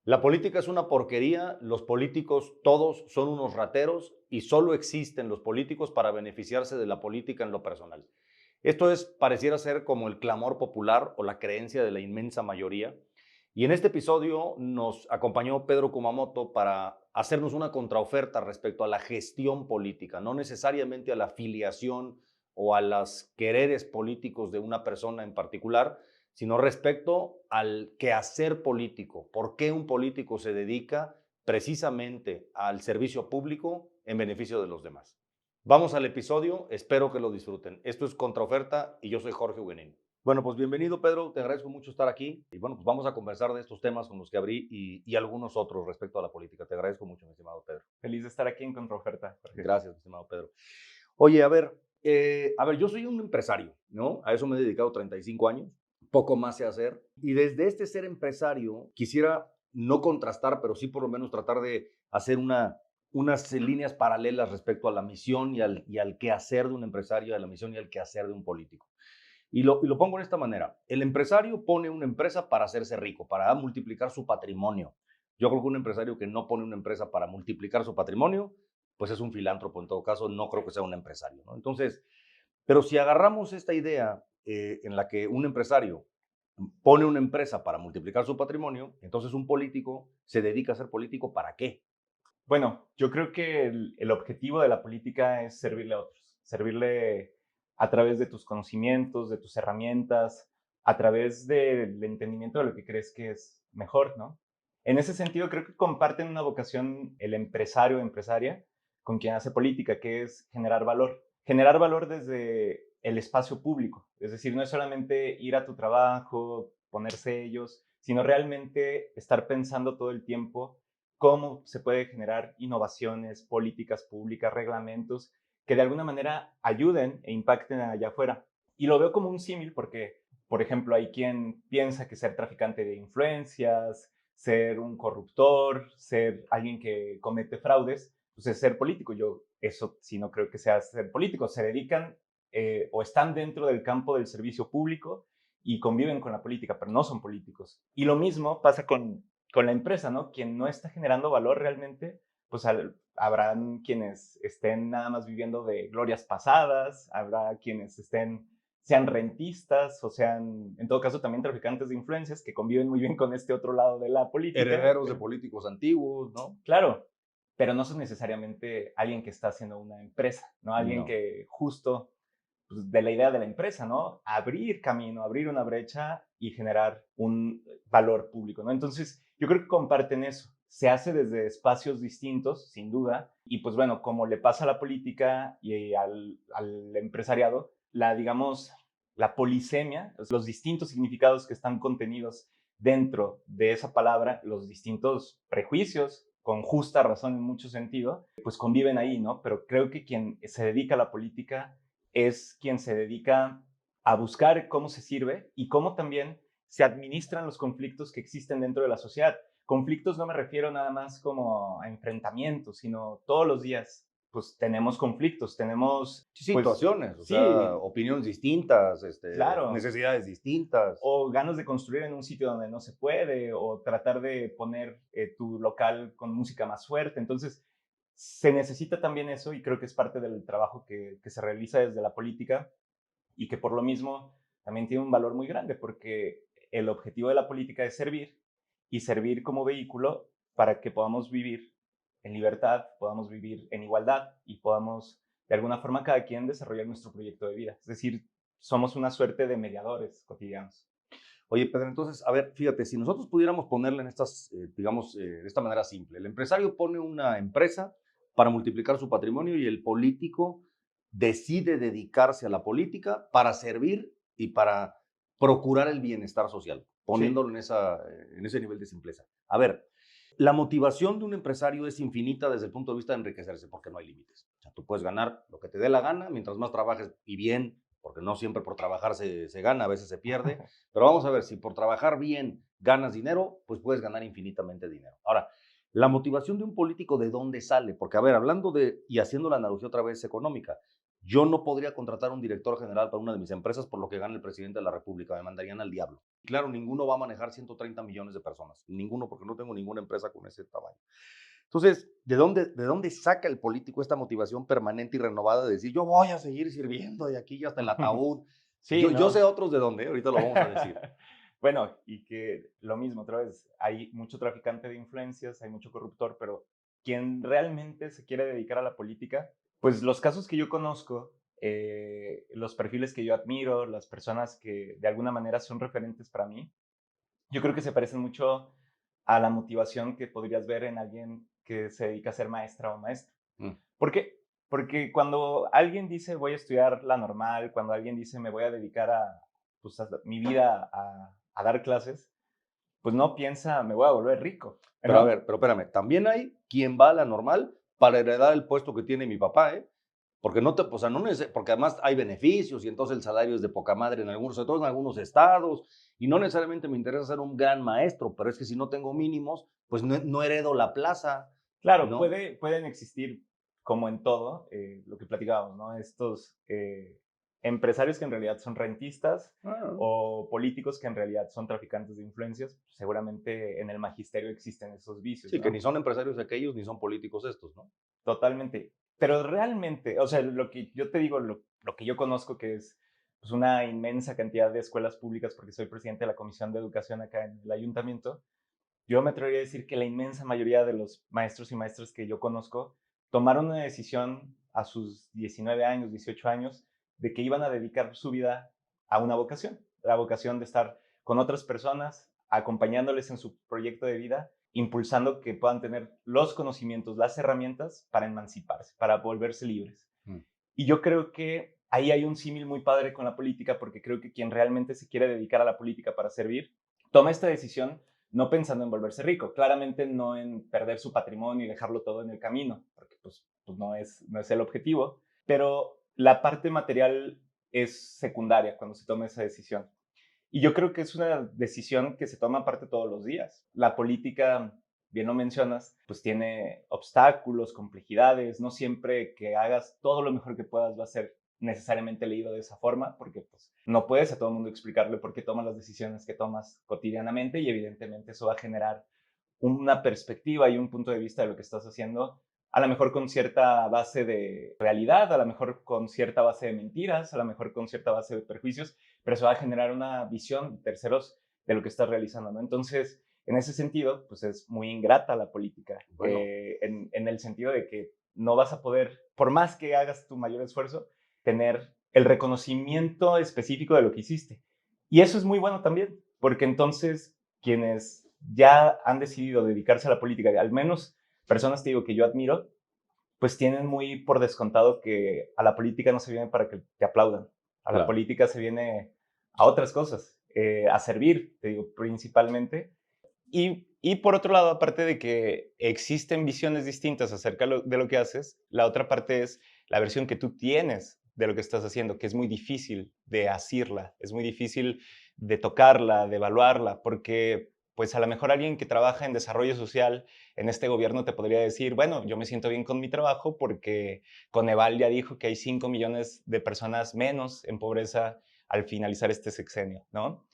La política es una porquería, los políticos todos son unos rateros y solo existen los políticos para beneficiarse de la política en lo personal. Esto pareciera ser como el clamor popular o la creencia de la inmensa mayoría. Y en este episodio nos acompañó Pedro Kumamoto para hacernos una contraoferta respecto a la gestión política, no necesariamente a la afiliación o a los quereres políticos de una persona en particular, sino respecto al quehacer político. ¿Por qué un político se dedica precisamente al servicio público en beneficio de los demás? Vamos al episodio, espero que lo disfruten. Esto es Contraoferta y yo soy Jorge Huguenín. Bueno, pues bienvenido, Pedro, te agradezco mucho estar aquí y bueno, pues vamos a conversar de estos temas con los que abrí y algunos otros respecto a la política. Te agradezco mucho, mi estimado Pedro. Feliz de estar aquí en Contraoferta, Jorge. Gracias, mi estimado Pedro. Oye, a ver, yo soy un empresario, ¿no? A eso me he dedicado 35 años, poco más sé hacer. Y desde este ser empresario, quisiera no contrastar, pero sí por lo menos tratar de hacer unas líneas paralelas respecto a la misión y al quehacer de un empresario, a la misión y al quehacer de un político. Y lo pongo de esta manera. El empresario pone una empresa para hacerse rico, para multiplicar su patrimonio. Yo creo que un empresario que no pone una empresa para multiplicar su patrimonio, pues es un filántropo en todo caso, no creo que sea un empresario, ¿no? Entonces, pero si agarramos esta idea en la que un empresario pone una empresa para multiplicar su patrimonio, entonces un político se dedica a ser político ¿para qué? Bueno, yo creo que el objetivo de la política es servirle a otros, servirle a través de tus conocimientos, de tus herramientas, a través del entendimiento de lo que crees que es mejor, ¿no? En ese sentido, creo que comparten una vocación el empresario o empresaria con quien hace política, que es generar valor. Generar valor desde el espacio público, es decir, no es solamente ir a tu trabajo, poner sellos, sino realmente estar pensando todo el tiempo cómo se puede generar innovaciones, políticas públicas, reglamentos que de alguna manera ayuden e impacten allá afuera. Y lo veo como un símil porque, por ejemplo, hay quien piensa que ser traficante de influencias, ser un corruptor, ser alguien que comete fraudes, pues es ser político. Yo eso sí no creo que sea ser político. Se dedican o están dentro del campo del servicio público y conviven con la política, pero no son políticos. Y lo mismo pasa con la empresa, ¿no? Quien no está generando valor realmente, pues habrán quienes estén nada más viviendo de glorias pasadas, habrá quienes sean rentistas o sean, en todo caso, también traficantes de influencias que conviven muy bien con este otro lado de la política, Herederos de pero políticos antiguos, ¿no? claro, pero no son necesariamente alguien que está haciendo una empresa, ¿no? Alguien No. que justo pues, de la idea de la empresa, ¿no? Abrir camino, abrir una brecha y generar un valor público, ¿no? Entonces, yo creo que comparten eso. Se hace desde espacios distintos, sin duda, y pues bueno, como le pasa a la política y al empresariado, digamos, la polisemia, los distintos significados que están contenidos dentro de esa palabra, los distintos prejuicios, con justa razón en mucho sentido, pues conviven ahí, ¿no? Pero creo que quien se dedica a la política es quien se dedica a buscar cómo se sirve y cómo también se administran los conflictos que existen dentro de la sociedad. Conflictos no me refiero nada más como a enfrentamientos, sino todos los días, pues tenemos conflictos, tenemos, Sí, pues situaciones, o sea, sí, opiniones distintas, claro, necesidades distintas. o ganas de construir en un sitio donde no se puede, o tratar de poner tu local con música más fuerte. Entonces, se necesita también eso y creo que es parte del trabajo que se realiza desde la política y que por lo mismo también tiene un valor muy grande porque el objetivo de la política es servir y servir como vehículo para que podamos vivir en libertad, podamos vivir en igualdad y podamos de alguna forma cada quien desarrollar nuestro proyecto de vida. Es decir, somos una suerte de mediadores cotidianos. Oye, Pedro, entonces, a ver, fíjate, si nosotros pudiéramos ponerle en estas, digamos, de esta manera simple, el empresario pone una empresa para multiplicar su patrimonio y el político decide dedicarse a la política para servir y para procurar el bienestar social, Sí, poniéndolo en ese nivel de simpleza. A ver, la motivación de un empresario es infinita desde el punto de vista de enriquecerse, porque no hay límites. O sea, tú puedes ganar lo que te dé la gana, mientras más trabajes y bien, porque no siempre por trabajar se gana, a veces se pierde, pero vamos a ver, si por trabajar bien ganas dinero, pues puedes ganar infinitamente dinero. Ahora, la motivación de un político, ¿de dónde sale? Porque, a ver, hablando de, y haciendo la analogía otra vez económica, Yo no podría contratar un director general para una de mis empresas por lo que gana el presidente de la República, me mandarían al diablo. Claro, ninguno va a manejar 130 millones de personas, ninguno, porque no tengo ninguna empresa con ese tamaño. Entonces, ¿de dónde saca el político esta motivación permanente y renovada de decir, yo voy a seguir sirviendo de aquí hasta el ataúd? Sí, Yo ¿no? sé otros de dónde, ahorita lo vamos a decir. Bueno, y que lo mismo, otra vez, hay mucho traficante de influencias, hay mucho corruptor, pero quien realmente se quiere dedicar a la política, pues los casos que yo conozco, los perfiles que yo admiro, las personas que de alguna manera son referentes para mí, yo creo que se parecen mucho a la motivación que podrías ver en alguien que se dedica a ser maestra o maestro. Mm. ¿Por qué? Porque cuando alguien dice voy a estudiar la normal, cuando alguien dice me voy a dedicar pues, a mi vida a dar clases, pues no piensa me voy a volver rico, Pero a ¿no? ver, pero espérame, también hay quien va a la normal para heredar el puesto que tiene mi papá, ¿eh? Porque no te, o sea, porque además hay beneficios y entonces el salario es de poca madre en algunos, sobre todo en algunos estados, y no necesariamente me interesa ser un gran maestro, pero es que si no tengo mínimos, pues no heredo la plaza, Claro, ¿no? pueden existir, como en todo, lo que platicábamos, ¿no? Estos empresarios que en realidad son rentistas Ah, o políticos que en realidad son traficantes de influencias. Seguramente en el magisterio existen esos vicios, sí, que ni ¿no? son empresarios aquellos, ni son políticos estos, ¿no? Totalmente. Pero realmente, o sea, lo que yo te digo, lo que yo conozco que es pues, una inmensa cantidad de escuelas públicas, porque soy presidente de la Comisión de Educación acá en el ayuntamiento, yo me atrevería a decir que la inmensa mayoría de los maestros y maestras que yo conozco tomaron una decisión a sus 19 años, 18 años, de que iban a dedicar su vida a una vocación, la vocación de estar con otras personas, acompañándoles en su proyecto de vida, impulsando que puedan tener los conocimientos, las herramientas para emanciparse, para volverse libres. Mm. Y yo creo que ahí hay un símil muy padre con la política, porque creo que quien realmente se quiere dedicar a la política para servir, toma esta decisión no pensando en volverse rico, claramente no en perder su patrimonio y dejarlo todo en el camino, porque pues no es el objetivo, pero la parte material es secundaria cuando se toma esa decisión. Y yo creo que es una decisión que se toma aparte todos los días. La política, bien lo mencionas, pues tiene obstáculos, complejidades. No siempre que hagas todo lo mejor que puedas va a ser necesariamente leído de esa forma, porque pues, no puedes a todo el mundo explicarle por qué tomas las decisiones que tomas cotidianamente y evidentemente eso va a generar una perspectiva y un punto de vista de lo que estás haciendo, a lo mejor con cierta base de realidad, a lo mejor con cierta base de mentiras, a lo mejor con cierta base de perjuicios, pero eso va a generar una visión de terceros de lo que estás realizando, ¿no? Entonces, en ese sentido, pues es muy ingrata la política, Bueno, en el sentido de que no vas a poder, por más que hagas tu mayor esfuerzo, tener el reconocimiento específico de lo que hiciste. Y eso es muy bueno también, porque entonces quienes ya han decidido dedicarse a la política, al menos personas, te digo, que yo admiro, pues tienen muy por descontado que a la política no se viene para que te aplaudan. A la claro. política se viene a otras cosas, a servir, te digo, principalmente. Y por otro lado, aparte de que existen visiones distintas acerca de lo que haces, la otra parte es la versión que tú tienes de lo que estás haciendo, que es muy difícil de asirla, es muy difícil de tocarla, de evaluarla, porque pues a lo mejor alguien que trabaja en desarrollo social en este gobierno te podría decir, bueno, yo me siento bien con mi trabajo porque Coneval ya dijo que hay 5 millones de personas menos en pobreza al finalizar este sexenio, ¿no?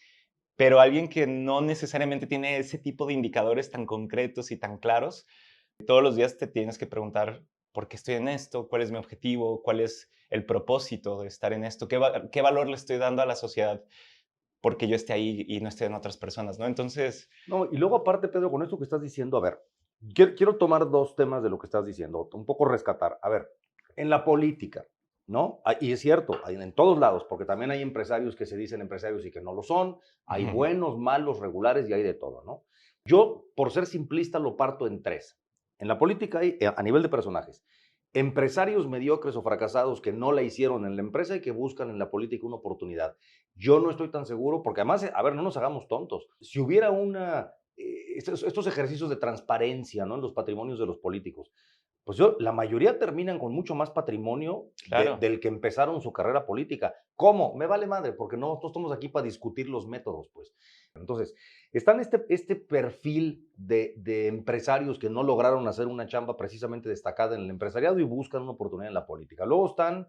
Pero alguien que no necesariamente tiene ese tipo de indicadores tan concretos y tan claros, todos los días te tienes que preguntar, ¿por qué estoy en esto? ¿Cuál es mi objetivo? ¿Cuál es el propósito de estar en esto? ¿Qué valor le estoy dando a la sociedad porque yo esté ahí y no esté en otras personas, ¿no? Entonces, No, y luego aparte, Pedro, con esto que estás diciendo, a ver, quiero tomar dos temas de lo que estás diciendo, un poco rescatar. A ver, en la política, ¿no? Y es cierto, hay en todos lados, porque también hay empresarios que se dicen empresarios y que no lo son, hay buenos, malos, regulares y hay de todo, ¿no? Yo, por ser simplista, lo parto en tres. En la política hay, a nivel de personajes, empresarios mediocres o fracasados que no la hicieron en la empresa y que buscan en la política una oportunidad. Yo no estoy tan seguro, porque además, a ver, no nos hagamos tontos. Si hubiera estos ejercicios de transparencia, ¿no? En los patrimonios de los políticos, pues la mayoría terminan con mucho más patrimonio claro, del que empezaron su carrera política. ¿Cómo? Me vale madre, porque no estamos aquí para discutir los métodos, pues. Entonces, están este perfil de empresarios que no lograron hacer una chamba precisamente destacada en el empresariado y buscan una oportunidad en la política. Luego están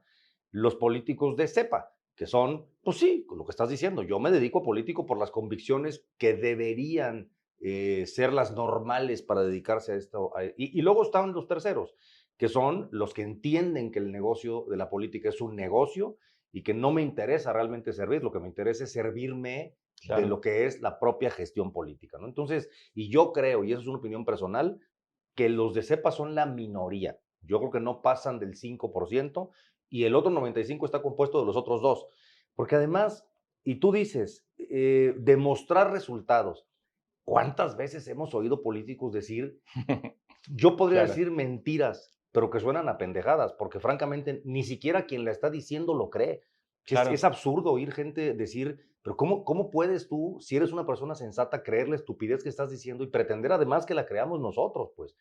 los políticos de cepa, que son, pues sí, lo que estás diciendo, yo me dedico a político por las convicciones que deberían ser las normales para dedicarse a esto. Y luego están los terceros, que son los que entienden que el negocio de la política es un negocio y que no me interesa realmente servir, lo que me interesa es servirme de Claro. lo que es la propia gestión política, ¿no? Entonces, y yo creo, y eso es una opinión personal, que los de cepa son la minoría. Yo creo que no pasan del 5% y el otro 95% está compuesto de los otros dos. Porque además, y tú dices, demostrar resultados. ¿Cuántas veces hemos oído políticos decir, yo podría Claro, decir mentiras, pero que suenan a pendejadas, porque francamente ni siquiera quien la está diciendo lo cree? Es claro. absurdo oír gente decir, pero ¿cómo puedes tú, si eres una persona sensata, creer la estupidez que estás diciendo y pretender además que la creamos nosotros? Pues,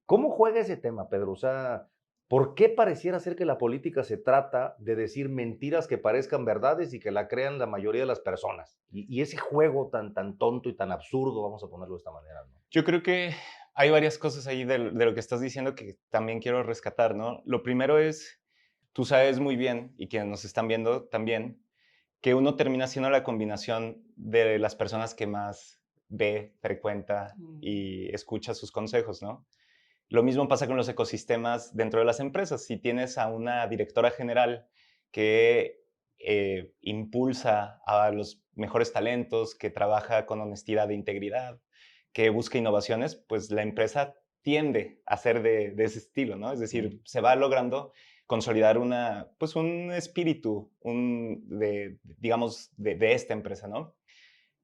¿cómo juega ese tema, Pedro? O sea, ¿por qué pareciera ser que la política se trata de decir mentiras que parezcan verdades y que la crean la mayoría de las personas? Y ese juego tan tonto y tan absurdo, vamos a ponerlo de esta manera, ¿no? Yo creo que hay varias cosas ahí de lo que estás diciendo que también quiero rescatar, ¿no? Lo primero es, tú sabes muy bien, y quienes nos están viendo también, que uno termina siendo la combinación de las personas que más ve, frecuenta y escucha sus consejos, ¿no? Lo mismo pasa con los ecosistemas dentro de las empresas. Si tienes a una directora general que impulsa a los mejores talentos, que trabaja con honestidad e integridad, que busca innovaciones, pues la empresa tiende a ser de ese estilo, ¿no? Es decir, se va logrando consolidar pues un espíritu digamos, de esta empresa, ¿no?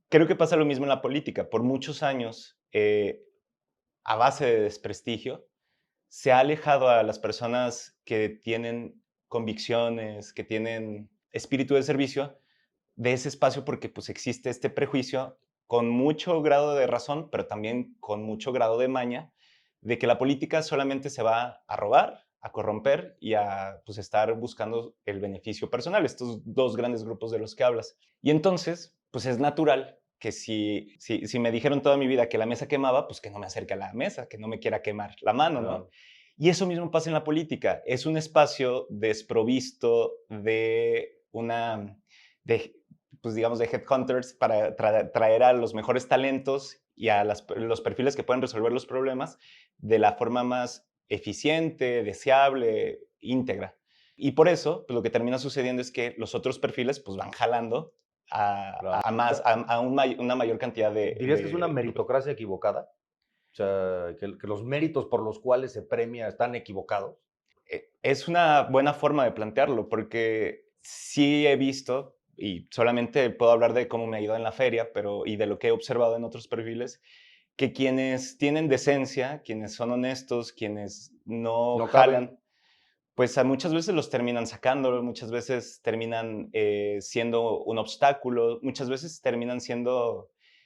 Creo que pasa lo mismo en la política. Por muchos años, a base de desprestigio, se ha alejado a las personas que tienen convicciones, que tienen espíritu de servicio, de ese espacio porque pues existe este prejuicio con mucho grado de razón, pero también con mucho grado de maña, de que la política solamente se va a robar, a corromper y a pues, estar buscando el beneficio personal, estos dos grandes grupos de los que hablas. Y entonces, pues es natural que si me dijeron toda mi vida que la mesa quemaba, pues que no me acerque a la mesa, que no me quiera quemar la mano, ¿no? Claro. Y eso mismo pasa en la política. Es un espacio desprovisto de de, pues digamos, de headhunters para traer a los mejores talentos y a los perfiles que pueden resolver los problemas de la forma más eficiente, deseable, íntegra. Y por eso, pues, lo que termina sucediendo es que los otros perfiles pues, van jalando Claro. una mayor cantidad ¿Dirías que es una de grupos. meritocracia equivocada? O sea, que los méritos por los cuales se premia están equivocados. Es una buena forma de plantearlo, porque sí he visto, y solamente puedo hablar de cómo me ha ido en la feria, y de lo que he observado en otros perfiles, que quienes tienen decencia, quienes son honestos, quienes no No caben. jalan, pues a muchas veces los terminan sacando, muchas veces terminan siendo un obstáculo, muchas veces terminan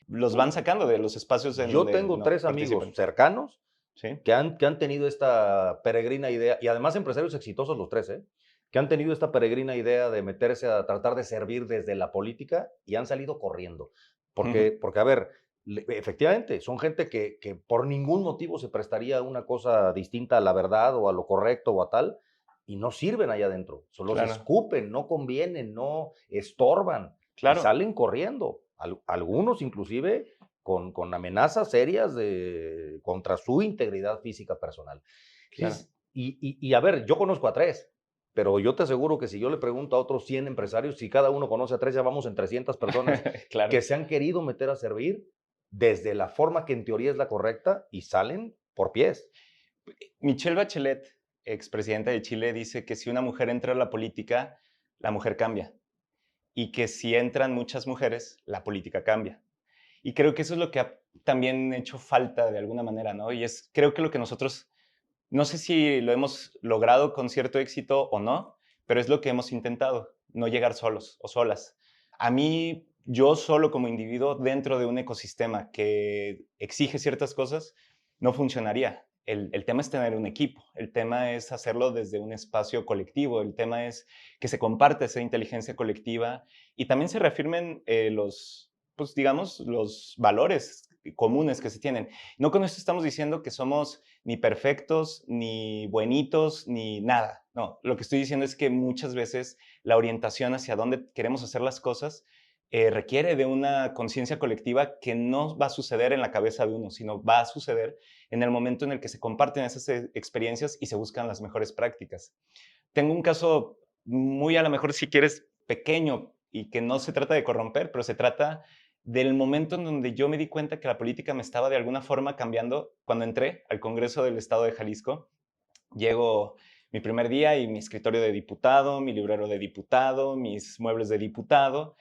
los van sacando de los espacios en Yo donde tengo no 3 amigos participan. cercanos ¿Sí? que han tenido esta peregrina idea, y además empresarios exitosos los 3, ¿eh? Que han tenido esta peregrina idea de meterse a tratar de servir desde la política y han salido corriendo. Porque a ver, efectivamente, son gente que por ningún motivo se prestaría a una cosa distinta a la verdad o a lo correcto o a tal, y no sirven allá adentro. Solo se Claro, escupen, no convienen, no estorban y claro, salen corriendo. Algunos inclusive con amenazas serias contra su integridad física personal. claro, Entonces, y a ver, yo conozco a 3, pero yo te aseguro que si yo le pregunto a otros 100 empresarios, si cada uno conoce a 3, ya vamos en 300 personas claro. que se han querido meter a servir desde la forma que en teoría es la correcta y salen por pies. Michelle Bachelet, expresidenta de Chile, dice que si una mujer entra a la política, la mujer cambia. Y que si entran muchas mujeres, la política cambia. Y creo que eso es lo que ha también hecho falta de alguna manera, ¿no? Creo que lo que nosotros, no sé si lo hemos logrado con cierto éxito o no, pero es lo que hemos intentado, no llegar solos o solas. A mí, yo solo como individuo dentro de un ecosistema que exige ciertas cosas, no funcionaría. El tema es tener un equipo, el tema es hacerlo desde un espacio colectivo, el tema es que se comparte esa inteligencia colectiva y también se reafirmen pues digamos, los valores comunes que se tienen. No con esto estamos diciendo que somos ni perfectos, ni buenitos, ni nada. No, lo que estoy diciendo es que muchas veces la orientación hacia dónde queremos hacer las cosas requiere de una conciencia colectiva que no va a suceder en la cabeza de uno, sino va a suceder en el momento en el que se comparten esas experiencias y se buscan las mejores prácticas. Tengo un caso muy, a lo mejor, si quieres, pequeño y que no se trata de corromper, pero se trata del momento en donde yo me di cuenta que la política me estaba de alguna forma cambiando. Cuando entré al Congreso del Estado de Jalisco, llego mi primer día y mi escritorio de diputado, mi librero de diputado, mis muebles de diputado,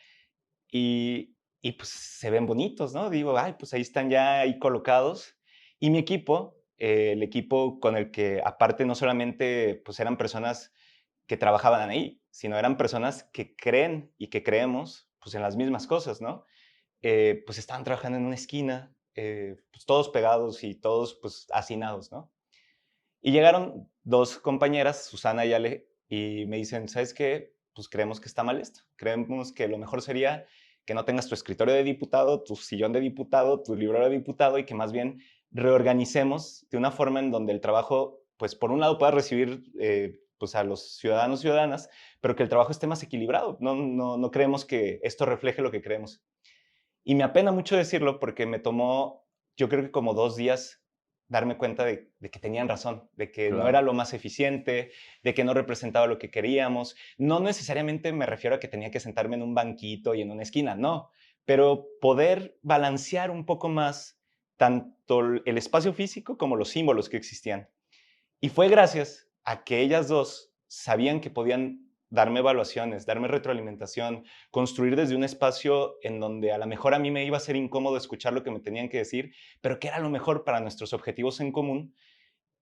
y pues se ven bonitos, ¿no? Digo, ay, pues ahí están ya ahí colocados. Y mi equipo, el equipo con el que aparte no solamente pues eran personas que trabajaban ahí, sino eran personas que creen y que creemos pues en las mismas cosas, ¿no? Pues estaban trabajando en una esquina, pues todos pegados y todos pues hacinados, ¿no? Y llegaron dos compañeras, Susana y Ale, y me dicen, ¿sabes qué? Pues creemos que está mal esto. Creemos que lo mejor sería que no tengas tu escritorio de diputado, tu sillón de diputado, tu librero de diputado y que más bien reorganicemos de una forma en donde el trabajo, pues por un lado pueda recibir pues a los ciudadanos y ciudadanas, pero que el trabajo esté más equilibrado. No creemos que esto refleje lo que creemos. Y me apena mucho decirlo porque me tomó, yo creo que como 2 días darme cuenta de que tenían razón, de que no era Claro. lo más eficiente, de que no representaba lo que queríamos. No necesariamente me refiero a que tenía que sentarme en un banquito y en una esquina, no, pero poder balancear un poco más tanto el espacio físico como los símbolos que existían. Y fue gracias a que ellas dos sabían que podían darme evaluaciones, darme retroalimentación, construir desde un espacio en donde a lo mejor a mí me iba a ser incómodo escuchar lo que me tenían que decir, pero que era lo mejor para nuestros objetivos en común.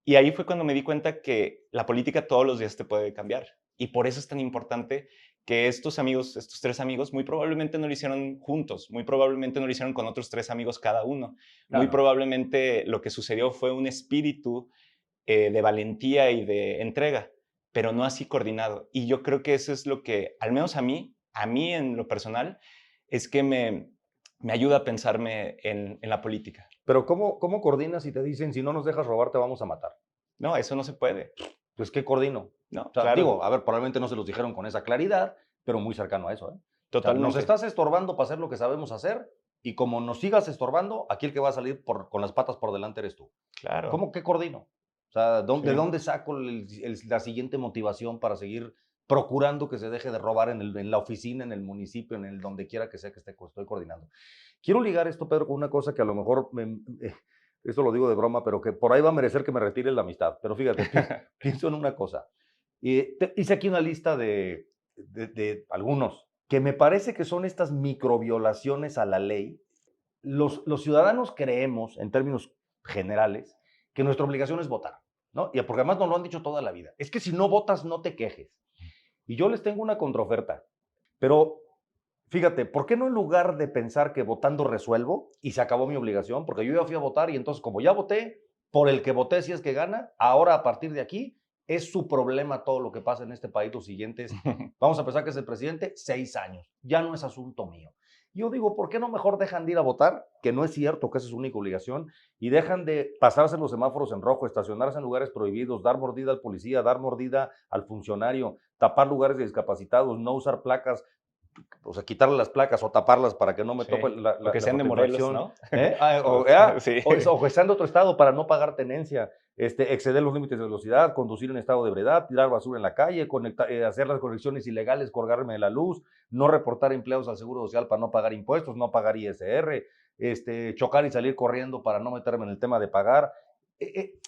Y ahí fue cuando me di cuenta que la política todos los días te puede cambiar. Y por eso es tan importante que estos amigos, estos 3 amigos, muy probablemente no lo hicieron juntos, muy probablemente no lo hicieron con otros 3 amigos cada uno. Muy Claro. probablemente lo que sucedió fue un espíritu de valentía y de entrega, pero no así coordinado. Y yo creo que eso es lo que, al menos a mí en lo personal, es que me ayuda a pensarme en la política. Pero ¿cómo coordinas si te dicen, si no nos dejas robar, te vamos a matar? No, eso no se puede. Pues, ¿qué coordino? O No, sea, claro, digo, a ver, probablemente no se los dijeron con esa claridad, pero muy cercano a eso, ¿eh? O sea, nos totalmente. estás estorbando para hacer lo que sabemos hacer y como nos sigas estorbando, aquí el que va a salir con las patas por delante eres tú. Claro, ¿Cómo qué coordino? O sea, ¿de sí. dónde saco la siguiente motivación para seguir procurando que se deje de robar en la oficina, en el municipio, en el donde quiera que sea que estoy coordinando? Quiero ligar esto, Pedro, con una cosa que a lo mejor, esto lo digo de broma, pero que por ahí va a merecer que me retire la amistad. Pero fíjate, pienso en una cosa. Hice aquí una lista de algunos que me parece que son estas microviolaciones a la ley. Los ciudadanos creemos, en términos generales, que nuestra obligación es votar, ¿no? Y porque además nos lo han dicho toda la vida. Es que si no votas, no te quejes. Y yo les tengo una contraoferta. Pero fíjate, ¿por qué no en lugar de pensar que votando resuelvo y se acabó mi obligación? Porque yo ya fui a votar y entonces como ya voté, por el que voté si es que gana, ahora a partir de aquí es su problema todo lo que pasa en este país los siguientes, vamos a pensar que es el presidente, 6 años. Ya no es asunto mío. Yo digo, ¿por qué no mejor dejan de ir a votar? Que no es cierto que esa es su única obligación, y dejan de pasarse los semáforos en rojo, estacionarse en lugares prohibidos, dar mordida al policía, dar mordida al funcionario, tapar lugares de discapacitados, no usar placas, o sea, quitarle las placas o taparlas para que no me tope Sí. O que la sean de Morelos, fotoinfracción, ¿no? ¿eh? Sí. O que sean de otro estado para no pagar tenencia, exceder los límites de velocidad, conducir en estado de ebriedad, tirar basura en la calle, hacer las conexiones ilegales, colgarme de la luz, no reportar empleados al Seguro Social para no pagar impuestos, no pagar ISR, chocar y salir corriendo para no meterme en el tema de pagar.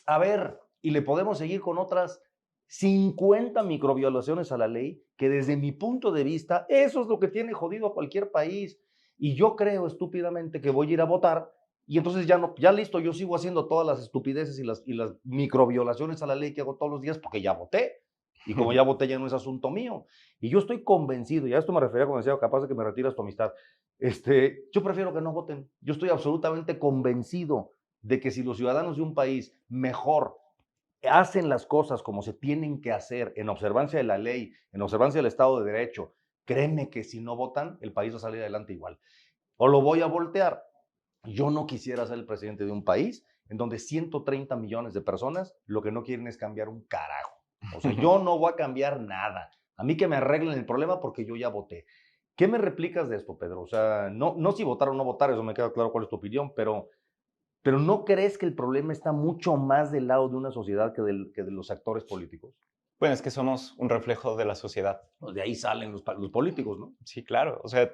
A ver, y le podemos seguir con otras 50 microviolaciones a la ley, que desde mi punto de vista, eso es lo que tiene jodido a cualquier país. Y yo creo estúpidamente que voy a ir a votar y entonces ya no, ya listo, yo sigo haciendo todas las estupideces y las microviolaciones a la ley que hago todos los días porque ya voté. Y como ya voté, ya no es asunto mío. Y yo estoy convencido, y a esto me refería cuando decía, capaz de que me retiras tu amistad. Yo prefiero que no voten. Yo estoy absolutamente convencido de que si los ciudadanos de un país mejor hacen las cosas como se tienen que hacer, en observancia de la ley, en observancia del Estado de Derecho, créeme que si no votan, el país va a salir adelante igual. O lo voy a voltear. Yo no quisiera ser el presidente de un país en donde 130 millones de personas lo que no quieren es cambiar un carajo. O sea, yo no voy a cambiar nada. A mí que me arreglen el problema porque yo ya voté. ¿Qué me replicas de esto, Pedro? O sea, no si votar o no votar, eso me queda claro cuál es tu opinión, pero ¿no crees que el problema está mucho más del lado de una sociedad que de los actores políticos? Bueno, es que somos un reflejo de la sociedad. Pues de ahí salen los políticos, ¿no? Sí, claro. O sea,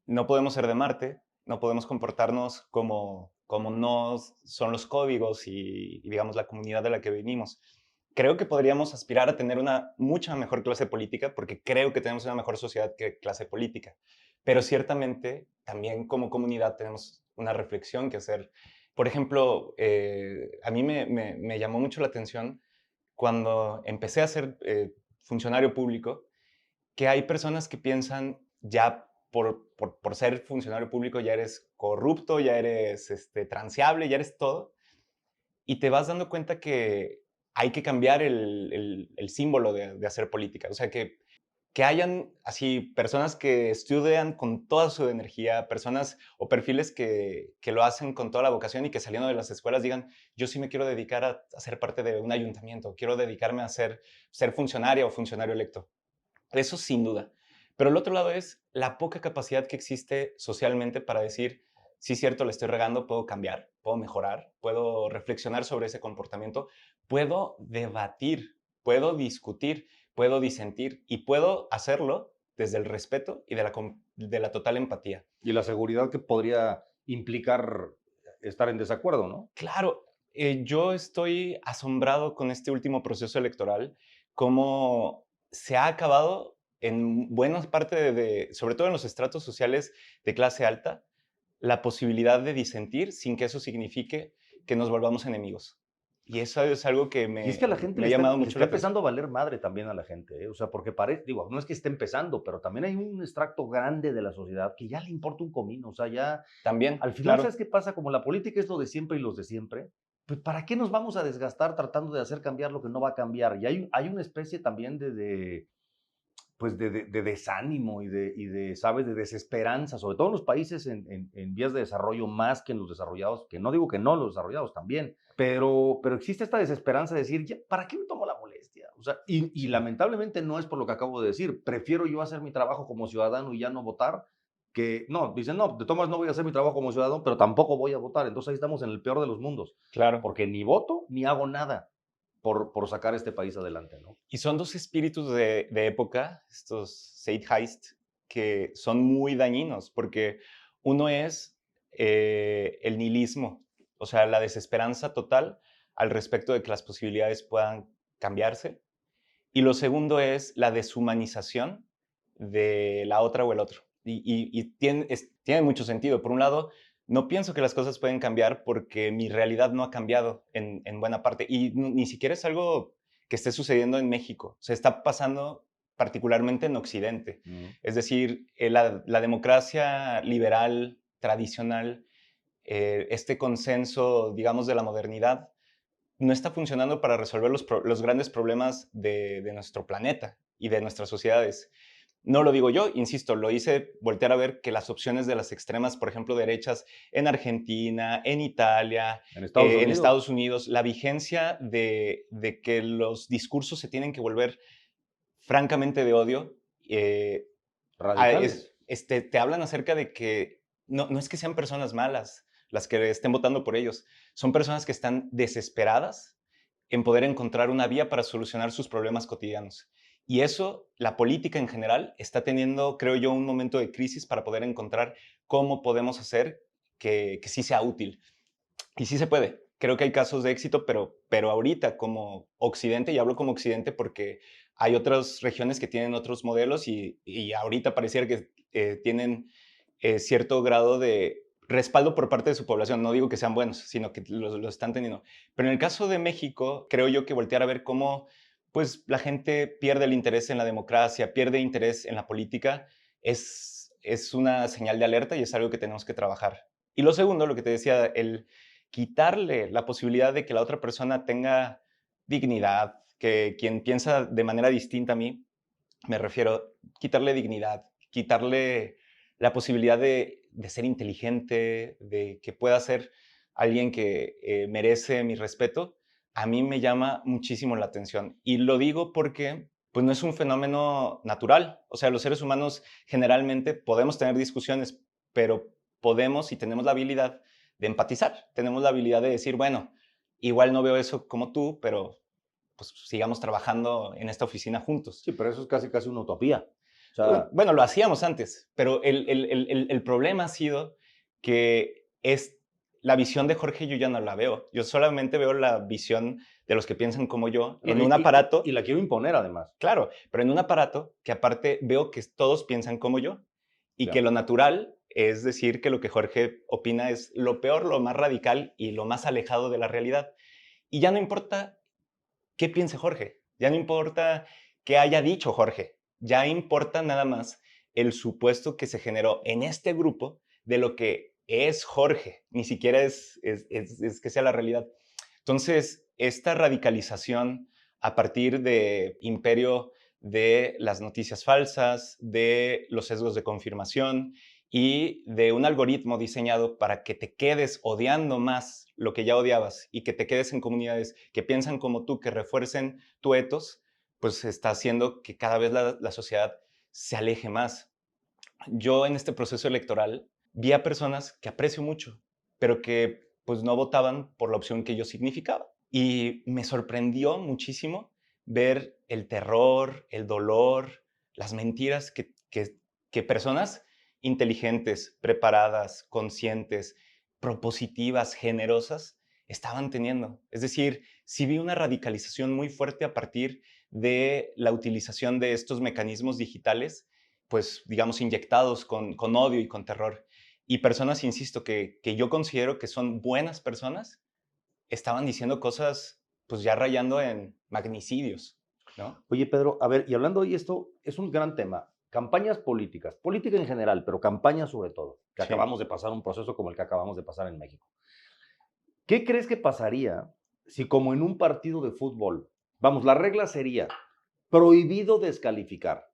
no podemos ser de Marte, no podemos comportarnos como no son los códigos y, digamos, la comunidad de la que venimos. Creo que podríamos aspirar a tener una mucha mejor clase política, porque creo que tenemos una mejor sociedad que clase política. Pero ciertamente, también como comunidad tenemos una reflexión que hacer. Por ejemplo, a mí me llamó mucho la atención cuando empecé a ser funcionario público, que hay personas que piensan ya por ser funcionario público ya eres corrupto, ya eres transeable, ya eres todo, y te vas dando cuenta que hay que cambiar el símbolo de hacer política. O sea, que hayan así personas que estudian con toda su energía, personas o perfiles que lo hacen con toda la vocación y que saliendo de las escuelas digan, yo sí me quiero dedicar a ser parte de un ayuntamiento, quiero dedicarme a ser funcionaria o funcionario electo. Eso sin duda. Pero el otro lado es la poca capacidad que existe socialmente para decir, sí, cierto, le estoy regando, puedo cambiar, puedo mejorar, puedo reflexionar sobre ese comportamiento, puedo debatir, puedo discutir, puedo disentir y puedo hacerlo desde el respeto y de la total empatía. Y la seguridad que podría implicar estar en desacuerdo, ¿no? Claro, yo estoy asombrado con este último proceso electoral, cómo se ha acabado en buena parte sobre todo en los estratos sociales de clase alta, la posibilidad de disentir sin que eso signifique que nos volvamos enemigos. Y eso es algo que Y es que a la gente me ha llamado le mucho está la atención. empezando a valer madre también a la gente, ¿eh? O sea, porque parece, digo, no es que esté empezando, pero también hay un extracto grande de la sociedad que ya le importa un comino, o sea, ya También, al final, ¿sabes claro, qué pasa? Como la política es lo de siempre y los de siempre, pues ¿para qué nos vamos a desgastar tratando de hacer cambiar lo que no va a cambiar? Y hay una especie también pues de desánimo ¿sabes? De desesperanza, sobre todo en los países en vías de desarrollo más que en los desarrollados, que no digo que no, los desarrollados también, pero existe esta desesperanza de decir, ya, ¿para qué me tomo la molestia? O sea, y sí. lamentablemente no es por lo que acabo de decir, prefiero yo hacer mi trabajo como ciudadano y ya no votar, que no, dicen, no, de todas maneras no voy a hacer mi trabajo como ciudadano, pero tampoco voy a votar, entonces ahí estamos en el peor de los mundos, Claro. porque ni voto ni hago nada por sacar este país adelante, ¿no? Y son dos espíritus de época, estos Zeitgeist, que son muy dañinos, porque uno es el nihilismo, o sea, la desesperanza total al respecto de que las posibilidades puedan cambiarse. Y lo segundo es la deshumanización de la otra o el otro. Y tiene mucho sentido. Por un lado, no pienso que las cosas pueden cambiar porque mi realidad no ha cambiado en buena parte. Y ni siquiera es algo que esté sucediendo en México. Se está pasando particularmente en Occidente. Mm. Es decir, la democracia liberal tradicional, este consenso, digamos, de la modernidad, no está funcionando para resolver los grandes problemas de nuestro planeta y de nuestras sociedades. No lo digo yo, insisto, lo hice voltear a ver que las opciones de las extremas, por ejemplo, derechas en Argentina, en Italia, En Estados en Unidos, Estados Unidos, la vigencia de que los discursos se tienen que volver francamente de odio, eh, radicales. te hablan acerca de que no es que sean personas malas las que estén votando por ellos, son personas que están desesperadas en poder encontrar una vía para solucionar sus problemas cotidianos. Y eso, la política en general, está teniendo, creo yo, un momento de crisis para poder encontrar cómo podemos hacer que sí sea útil. Y sí se puede. Creo que hay casos de éxito, pero ahorita como Occidente, y hablo como Occidente porque hay otras regiones que tienen otros modelos y ahorita pareciera que tienen cierto grado de respaldo por parte de su población. No digo que sean buenos, sino que lo están teniendo. Pero en el caso de México, creo yo que voltear a ver cómo pues, la gente pierde el interés en la democracia, pierde interés en la política, es una señal de alerta y es algo que tenemos que trabajar. Y lo segundo, lo que te decía, el quitarle la posibilidad de que la otra persona tenga dignidad, que quien piensa de manera distinta a mí, me refiero, quitarle dignidad, quitarle la posibilidad de ser inteligente, de que pueda ser alguien que merece mi respeto, a mí me llama muchísimo la atención. Y lo digo porque pues no es un fenómeno natural. O sea, los seres humanos generalmente podemos tener discusiones, pero podemos y tenemos la habilidad de empatizar. Tenemos la habilidad de decir, bueno, igual no veo eso como tú, pero pues sigamos trabajando en esta oficina juntos. Sí, pero eso es casi, casi una utopía. O sea, Bueno, lo hacíamos antes, pero el problema ha sido que la visión de Jorge yo ya no la veo. Yo solamente veo la visión de los que piensan como yo no, en un aparato. y la quiero imponer además. Claro, pero en un aparato que aparte veo que todos piensan como yo y que Claro. lo natural es decir que lo que Jorge opina es lo peor, lo más radical y lo más alejado de la realidad. Y ya no importa qué piense Jorge, ya no importa qué haya dicho Jorge, ya importa nada más el supuesto que se generó en este grupo de lo que es Jorge, ni siquiera es que sea la realidad. Entonces, esta radicalización a partir de imperio de las noticias falsas, de los sesgos de confirmación y de un algoritmo diseñado para que te quedes odiando más lo que ya odiabas y que te quedes en comunidades que piensan como tú, que refuercen tu etos, pues está haciendo que cada vez la sociedad se aleje más. Yo en este proceso electoral vi a personas que aprecio mucho, pero que pues no votaban por la opción que yo significaba. Y me sorprendió muchísimo ver el terror, el dolor, las mentiras que personas inteligentes, preparadas, conscientes, propositivas, generosas, estaban teniendo. Es decir, sí vi una radicalización muy fuerte a partir de la utilización de estos mecanismos digitales pues, digamos, inyectados con odio y con terror. Y personas, insisto, que yo considero que son buenas personas, estaban diciendo cosas, pues ya rayando en magnicidios, ¿no? Oye, Pedro, a ver, y hablando de esto, es un gran tema. Campañas políticas, política en general, pero campañas sobre todo, que Sí. acabamos de pasar un proceso como el que acabamos de pasar en México. ¿Qué crees que pasaría si como en un partido de fútbol, vamos, la regla sería prohibido descalificar?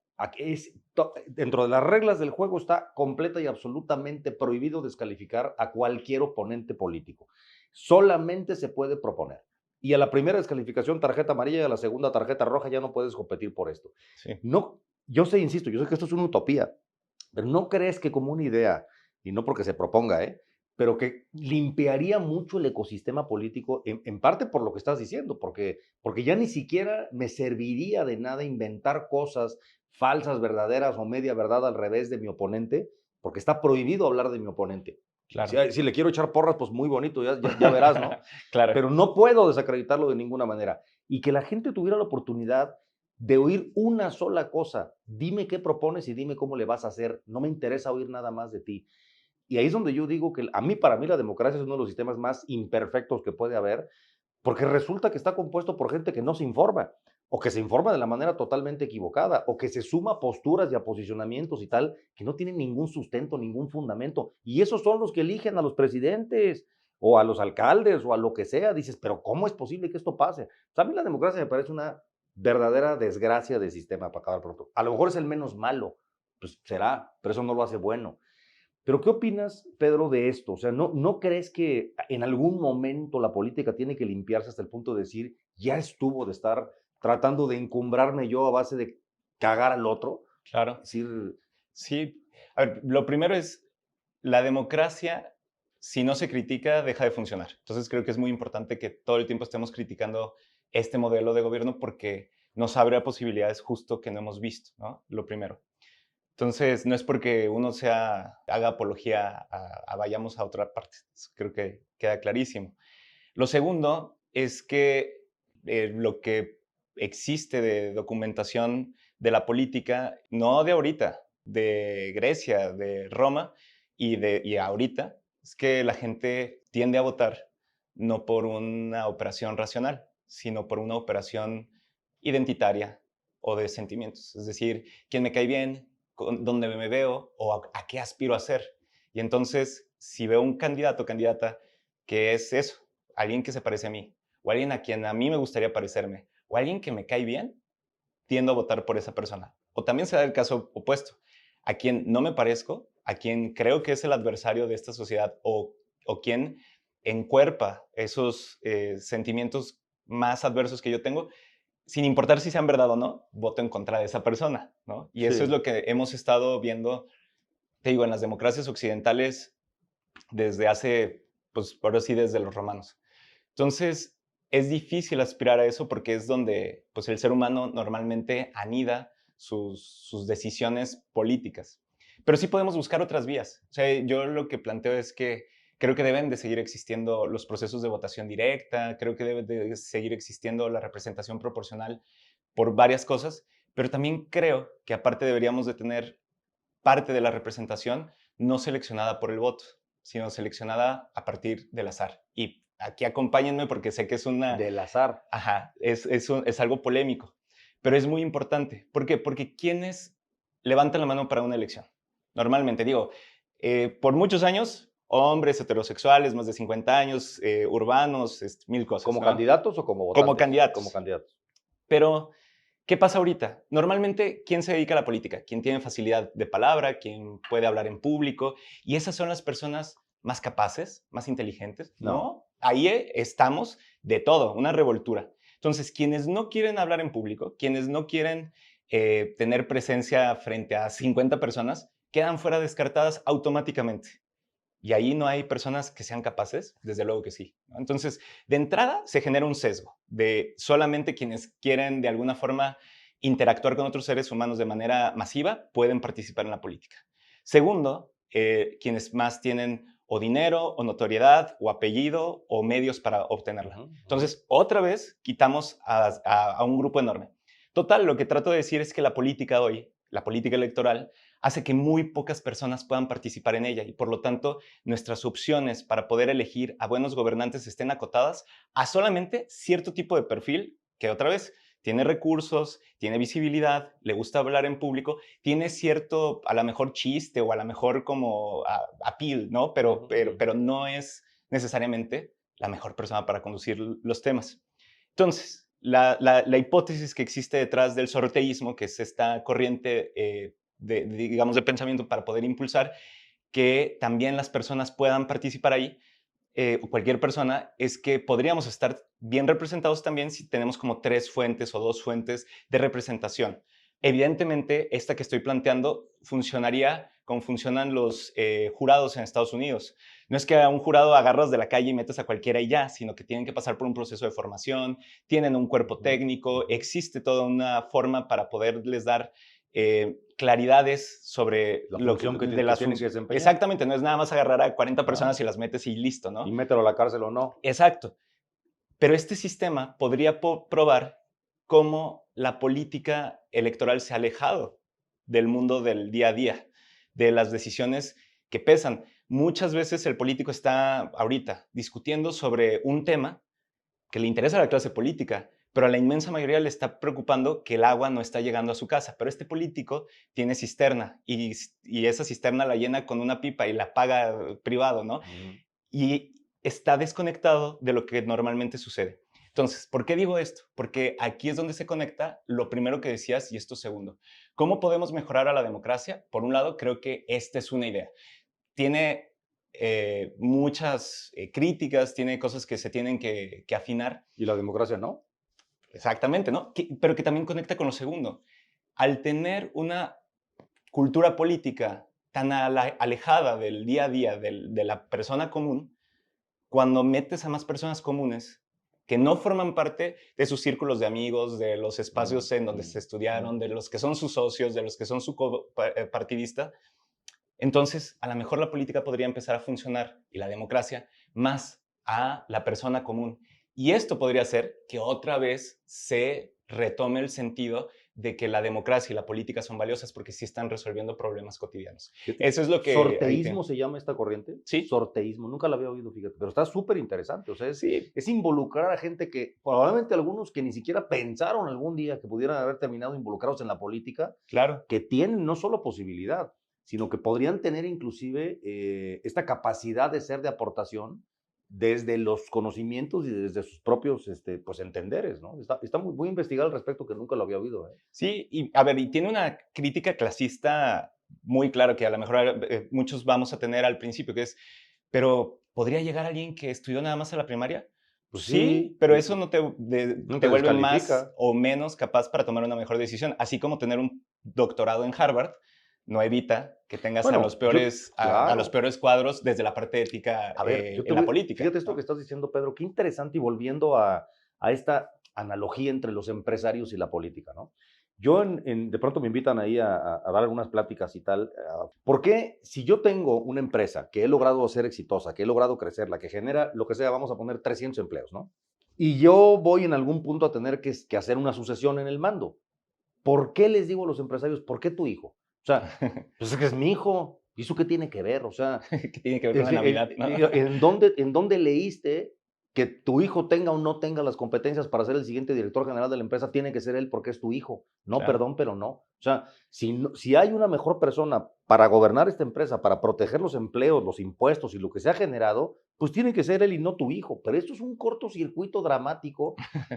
Dentro de las reglas del juego está completa y absolutamente prohibido descalificar a cualquier oponente político. Solamente se puede proponer. Y a la primera descalificación, tarjeta amarilla, y a la segunda, tarjeta roja, ya no puedes competir por esto. Sí. No, yo sé, insisto, yo sé que esto es una utopía, pero ¿no crees que como una idea, y no porque se proponga, pero que limpiaría mucho el ecosistema político, en parte por lo que estás diciendo, porque ya ni siquiera me serviría de nada inventar cosas falsas, verdaderas o media verdad al revés de mi oponente, porque está prohibido hablar de mi oponente. Si, Claro. si le quiero echar porras, pues muy bonito, ya verás, ¿no? Claro. Pero no puedo desacreditarlo de ninguna manera. Y que la gente tuviera la oportunidad de oír una sola cosa. Dime qué propones y dime cómo le vas a hacer. No me interesa oír nada más de ti. Y ahí es donde yo digo que para mí la democracia es uno de los sistemas más imperfectos que puede haber, porque resulta que está compuesto por gente que no se informa, o que se informa de la manera totalmente equivocada, o que se suma a posturas y a posicionamientos y tal, que no tienen ningún sustento, ningún fundamento. Y esos son los que eligen a los presidentes, o a los alcaldes, o a lo que sea. Dices, pero ¿cómo es posible que esto pase? O sea, a mí la democracia me parece una verdadera desgracia de sistema, para acabar pronto. A lo mejor es el menos malo, pues será, pero eso no lo hace bueno. Pero ¿qué opinas, Pedro, de esto? O sea, ¿no crees que en algún momento la política tiene que limpiarse hasta el punto de decir, ya estuvo de estar tratando de encumbrarme yo a base de cagar al otro? Claro. Es decir, Sí. A ver, lo primero es, la democracia, si no se critica, deja de funcionar. Entonces creo que es muy importante que todo el tiempo estemos criticando este modelo de gobierno porque nos abre a posibilidades justo que no hemos visto, ¿no? Lo primero. Entonces, no es porque uno haga apología a vayamos a otra parte. Eso creo que queda clarísimo. Lo segundo es que lo que existe de documentación de la política, no de ahorita, de Grecia, de Roma y ahorita, es que la gente tiende a votar no por una operación racional, sino por una operación identitaria o de sentimientos. Es decir, quién me cae bien, dónde me veo o a qué aspiro a ser. Y entonces, si veo un candidato o candidata que es eso, alguien que se parece a mí, o alguien a quien a mí me gustaría parecerme, o alguien que me cae bien, tiendo a votar por esa persona. O también se da el caso opuesto, a quien no me parezco, a quien creo que es el adversario de esta sociedad o quien encuerpa esos sentimientos más adversos que yo tengo, sin importar si sean verdad o no, voto en contra de esa persona, ¿no? Y eso es Sí. lo que hemos estado viendo, te digo, en las democracias occidentales desde hace, pues ahora sí, desde los romanos. Entonces, es difícil aspirar a eso porque es donde pues, el ser humano normalmente anida sus decisiones políticas. Pero sí podemos buscar otras vías. O sea, yo lo que planteo es que creo que deben de seguir existiendo los procesos de votación directa, creo que debe de seguir existiendo la representación proporcional por varias cosas, pero también creo que aparte deberíamos de tener parte de la representación no seleccionada por el voto, sino seleccionada a partir del azar. Y aquí acompáñenme porque sé que es una, Del azar. ajá, es algo polémico, pero es muy importante. ¿Por qué? Porque ¿quiénes levantan la mano para una elección? Normalmente, digo, por muchos años, hombres heterosexuales, más de 50 años, urbanos, mil cosas, ¿Como ¿no? candidatos o como Como votantes? Como candidatos. candidatos. Pero, ¿qué pasa ahorita? Normalmente, ¿quién se dedica a la política? ¿Quién tiene facilidad de palabra? ¿Quién puede hablar en público? Y esas son las personas más capaces, más inteligentes. No. No, ahí estamos de todo, una revoltura. Entonces, quienes no quieren hablar en público, quienes no quieren tener presencia frente a 50 personas, quedan fuera descartadas automáticamente. Y ahí no hay personas que sean capaces, desde luego que sí, ¿no? Entonces, de entrada se genera un sesgo de solamente quienes quieren de alguna forma interactuar con otros seres humanos de manera masiva pueden participar en la política. Segundo, quienes más tienen o dinero o notoriedad o apellido o medios para obtenerla. Entonces, otra vez quitamos a un grupo enorme. Total, lo que trato de decir es que la política hoy, la política electoral, hace que muy pocas personas puedan participar en ella y por lo tanto nuestras opciones para poder elegir a buenos gobernantes estén acotadas a solamente cierto tipo de perfil que otra vez tiene recursos, tiene visibilidad, le gusta hablar en público, tiene cierto, a lo mejor chiste o a lo mejor como appeal, ¿no? Pero no es necesariamente la mejor persona para conducir los temas. Entonces, la hipótesis que existe detrás del sorteísmo, que es esta corriente digamos, de pensamiento para poder impulsar que también las personas puedan participar ahí, o cualquier persona, es que podríamos estar bien representados también si tenemos como 3 fuentes o 2 fuentes de representación. Evidentemente, esta que estoy planteando funcionaría como funcionan los jurados en Estados Unidos. No es que a un jurado agarras de la calle y metes a cualquiera y ya, sino que tienen que pasar por un proceso de formación, tienen un cuerpo técnico, existe toda una forma para poderles dar claridades sobre La lo que, función que de las tienen que funciones. desempeñar. Exactamente, no es nada más agarrar a 40 No. personas y las metes y listo, ¿no? Y mételo a la cárcel o no. Exacto. Pero este sistema podría probar cómo la política electoral se ha alejado del mundo del día a día, de las decisiones que pesan. Muchas veces el político está ahorita discutiendo sobre un tema que le interesa a la clase política, pero a la inmensa mayoría le está preocupando que el agua no está llegando a su casa. Pero este político tiene cisterna y esa cisterna la llena con una pipa y la paga privado, ¿no? Ujú. Y está desconectado de lo que normalmente sucede. Entonces, ¿por qué digo esto? Porque aquí es donde se conecta lo primero que decías y esto segundo. ¿Cómo podemos mejorar a la democracia? Por un lado, creo que esta es una idea. Tiene muchas críticas, tiene cosas que se tienen que afinar. Y la democracia no. Exactamente, ¿no? Pero que también conecta con lo segundo. Al tener una cultura política tan alejada del día a día de la persona común, cuando metes a más personas comunes que no forman parte de sus círculos de amigos, de los espacios en donde se estudiaron, de los que son sus socios, de los que son su partidista, entonces a lo mejor la política podría empezar a funcionar y la democracia más a la persona común. Y esto podría hacer que otra vez se retome el sentido de que la democracia y la política son valiosas porque sí están resolviendo problemas cotidianos. Fíjate, Eso es lo que ahí sorteísmo se llama esta corriente. Sí, Sorteísmo, nunca la había oído, fíjate, pero está súper interesante. O sea, sí, es involucrar a gente que probablemente algunos que ni siquiera pensaron algún día que pudieran haber terminado involucrados en la política, claro. que tienen no solo posibilidad, sino que podrían tener inclusive esta capacidad de ser de aportación desde los conocimientos y desde sus propios pues, entenderes, ¿no? Está muy, muy investigado al respecto que nunca lo había oído. Sí, y a ver, y tiene una crítica clasista muy claro que a lo mejor muchos vamos a tener al principio, que es, pero ¿podría llegar alguien que estudió nada más a la primaria? Pues Sí, sí, pero eso no te te vuelve más descalifica. o menos capaz para tomar una mejor decisión. Así como tener un doctorado en Harvard no evita que tengas Bueno, yo, a los claro. peores cuadros desde la parte ética A ver, yo te en la voy, política, fíjate esto que ¿no? estás diciendo, Pedro, qué interesante y volviendo a esta analogía entre los empresarios y la política, ¿no? Yo de pronto me invitan ahí a dar algunas pláticas y tal. ¿Por qué si yo tengo una empresa que he logrado ser exitosa, que he logrado crecer, la que genera lo que sea, vamos a poner 300 empleos, ¿no? Y yo voy en algún punto a tener que hacer una sucesión en el mando. ¿Por qué les digo a los empresarios, por qué tu hijo? O sea, pues es que es mi hijo. ¿Y eso qué tiene que ver? O sea, Que tiene que ver con la Navidad, ¿no? ¿en dónde leíste que tu hijo tenga o no tenga las competencias para ser el siguiente director general de la empresa? Tiene que ser él porque es tu hijo. No, Claro. perdón, pero no. O sea, si hay una mejor persona para gobernar esta empresa, para proteger los empleos, los impuestos y lo que se ha generado, pues tiene que ser él y no tu hijo. Pero esto es un cortocircuito dramático,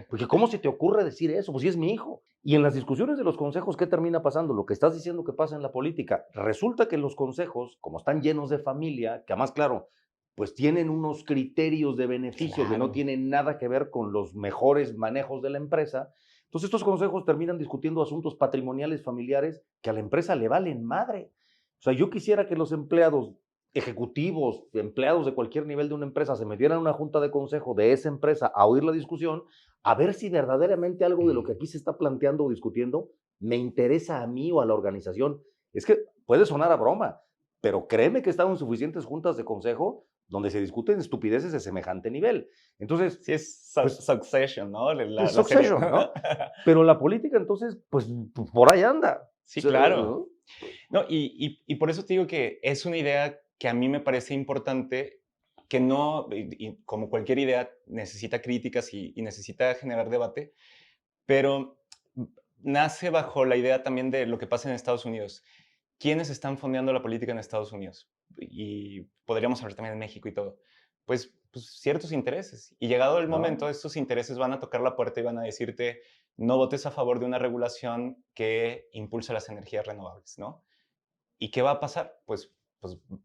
porque ¿cómo se te ocurre decir eso? Pues sí es mi hijo. Y en las discusiones de los consejos, ¿qué termina pasando? Lo que estás diciendo que pasa en la política. Resulta que los consejos, como están llenos de familia, que además, claro, pues tienen unos criterios de beneficio que no Claro. tienen nada que ver con los mejores manejos de la empresa. Entonces estos consejos terminan discutiendo asuntos patrimoniales familiares que a la empresa le valen madre. O sea, yo quisiera que los empleados ejecutivos, empleados de cualquier nivel de una empresa, se metieran a una junta de consejo de esa empresa a oír la discusión, a ver si verdaderamente algo de lo que aquí se está planteando o discutiendo me interesa a mí o a la organización. Es que puede sonar a broma, pero créeme que he estado en suficientes juntas de consejo donde se discuten estupideces de semejante nivel. Entonces, Sí, es pues, Succession, ¿no? La serie. succession, ¿no? Pero la política, entonces, pues, por ahí anda. Sí, claro. ¿No? No, y por eso te digo que es una idea que a mí me parece importante, que no, y como cualquier idea, necesita críticas y necesita generar debate, pero nace bajo la idea también de lo que pasa en Estados Unidos. ¿Quiénes están fondeando la política en Estados Unidos? Y podríamos hablar también en México y todo. Pues ciertos intereses. Y llegado el Claro. momento, estos intereses van a tocar la puerta y van a decirte, no votes a favor de una regulación que impulsa las energías renovables, ¿no? ¿Y qué va a pasar? Pues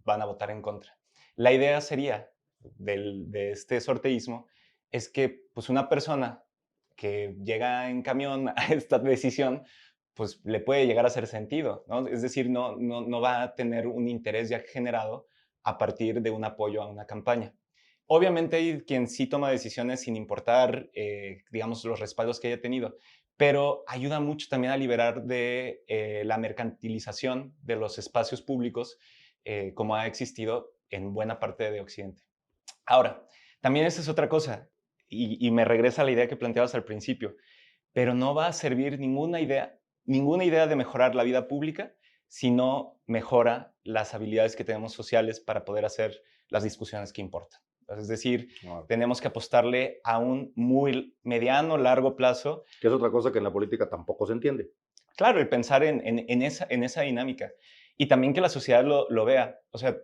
van a votar en contra. La idea sería de este sorteísmo es que pues una persona que llega en camión a esta decisión, pues le puede llegar a hacer sentido, ¿no? Es decir, no va a tener un interés ya generado a partir de un apoyo a una campaña. Obviamente hay quien sí toma decisiones sin importar, digamos, los respaldos que haya tenido, pero ayuda mucho también a liberar de la mercantilización de los espacios públicos, como ha existido en buena parte de Occidente. Ahora, también esa es otra cosa, y me regresa a la idea que planteabas al principio, pero no va a servir ninguna idea de mejorar la vida pública si no mejora las habilidades que tenemos sociales para poder hacer las discusiones que importan. Es decir, Claro. tenemos que apostarle a un muy mediano, largo plazo. Que es otra cosa que en la política tampoco se entiende. Claro, el pensar en esa dinámica. Y también que la sociedad lo vea. O sea,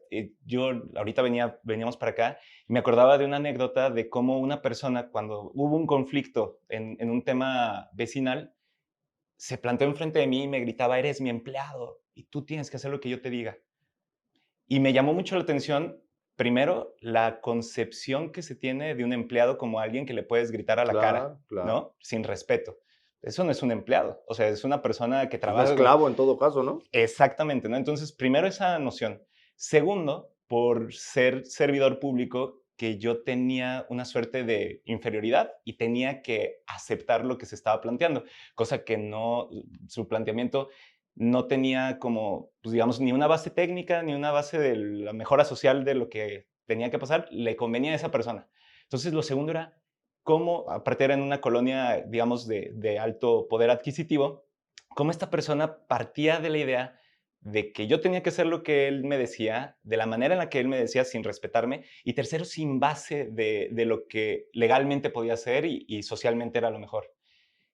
yo ahorita veníamos para acá y me acordaba de una anécdota de cómo una persona, cuando hubo un conflicto en un tema vecinal, se planteó enfrente de mí y me gritaba, eres mi empleado y tú tienes que hacer lo que yo te diga. Y me llamó mucho la atención, primero, la concepción que se tiene de un empleado como alguien que le puedes gritar a la cara, Claro, claro. ¿no? Sin respeto. Eso no es un empleado, o sea, es una persona que Es un trabaja. esclavo en todo caso, ¿no? Exactamente, ¿no? Entonces, primero esa noción. Segundo, por ser servidor público, que yo tenía una suerte de inferioridad y tenía que aceptar lo que se estaba planteando, cosa que no, su planteamiento no tenía como, pues digamos, ni una base técnica, ni una base de la mejora social de lo que tenía que pasar, le convenía a esa persona. Entonces, lo segundo era cómo, aparte era en una colonia, digamos, de alto poder adquisitivo, cómo esta persona partía de la idea de que yo tenía que hacer lo que él me decía, de la manera en la que él me decía, sin respetarme, y tercero, sin base de lo que legalmente podía hacer y socialmente era lo mejor.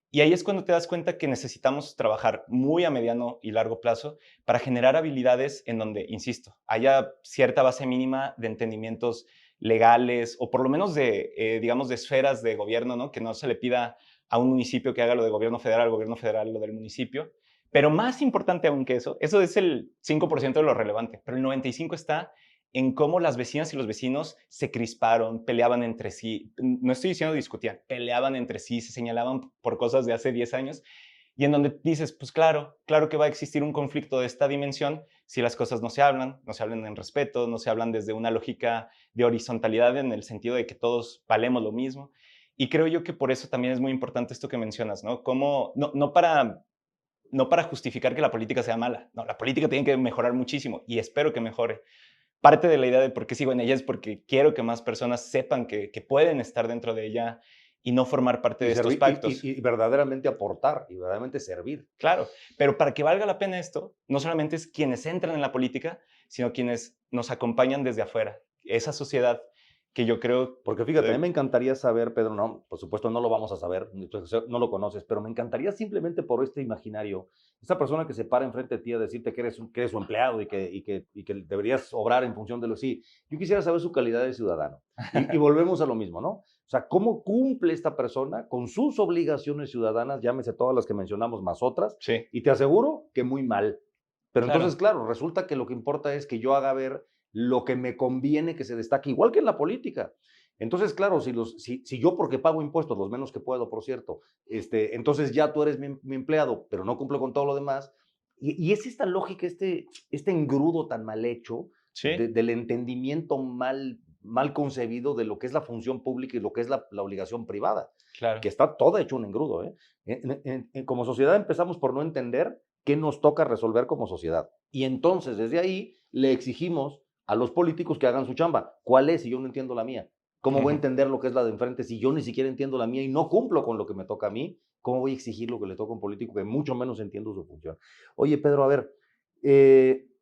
Y ahí es cuando te das cuenta que necesitamos trabajar muy a mediano y largo plazo para generar habilidades en donde, insisto, haya cierta base mínima de entendimientos legales o por lo menos de, digamos, de esferas de gobierno, ¿no? Que no se le pida a un municipio que haga lo de gobierno federal lo del municipio, Pero más importante aún que eso es el 5% de lo relevante, pero el 95% está en cómo las vecinas y los vecinos se crisparon, peleaban entre sí. No estoy diciendo discutían, peleaban entre sí, se señalaban por cosas de hace 10 años y en donde dices, pues claro, claro que va a existir un conflicto de esta dimensión si las cosas no se hablan en respeto, no se hablan desde una lógica de horizontalidad en el sentido de que todos valemos lo mismo. Y creo yo que por eso también es muy importante esto que mencionas, ¿no? Como, no para justificar que la política sea mala, no, la política tiene que mejorar muchísimo y espero que mejore. Parte de la idea de por qué sigo en ella es porque quiero que más personas sepan que pueden estar dentro de ella y no formar parte Y, de estos servir, pactos. y verdaderamente aportar y verdaderamente servir. Claro, pero para que valga la pena esto, no solamente es quienes entran en la política, sino quienes nos acompañan desde afuera. Esa sociedad que yo creo... Porque fíjate, a mí me encantaría saber, Pedro, no, por supuesto no lo vamos a saber, no lo conoces, pero me encantaría simplemente por este imaginario, esa persona que se para enfrente de ti a decirte que eres su empleado y que deberías obrar en función de lo sí. Yo quisiera saber su calidad de ciudadano. Y volvemos a lo mismo, ¿no? O sea, ¿cómo cumple esta persona con sus obligaciones ciudadanas, llámese todas las que mencionamos más otras? Sí, Y te aseguro que muy mal. Pero entonces, claro, claro, resulta que lo que importa es que yo haga ver lo que me conviene que se destaque, igual que en la política. Entonces, claro, si yo porque pago impuestos, los menos que puedo, por cierto, entonces ya tú eres mi empleado, pero no cumplo con todo lo demás. Y es esta lógica, este engrudo tan mal hecho sí, del entendimiento mal concebido de lo que es la función pública y lo que es la obligación privada, claro. que está todo hecho un engrudo. ¿Eh? Como sociedad empezamos por no entender qué nos toca resolver como sociedad. Y entonces, desde ahí, le exigimos a los políticos que hagan su chamba. ¿Cuál es si yo no entiendo la mía? ¿Cómo voy a entender lo que es la de enfrente si yo ni siquiera entiendo la mía y no cumplo con lo que me toca a mí? ¿Cómo voy a exigir lo que le toca a un político que mucho menos entiendo su función? Oye, Pedro, a ver,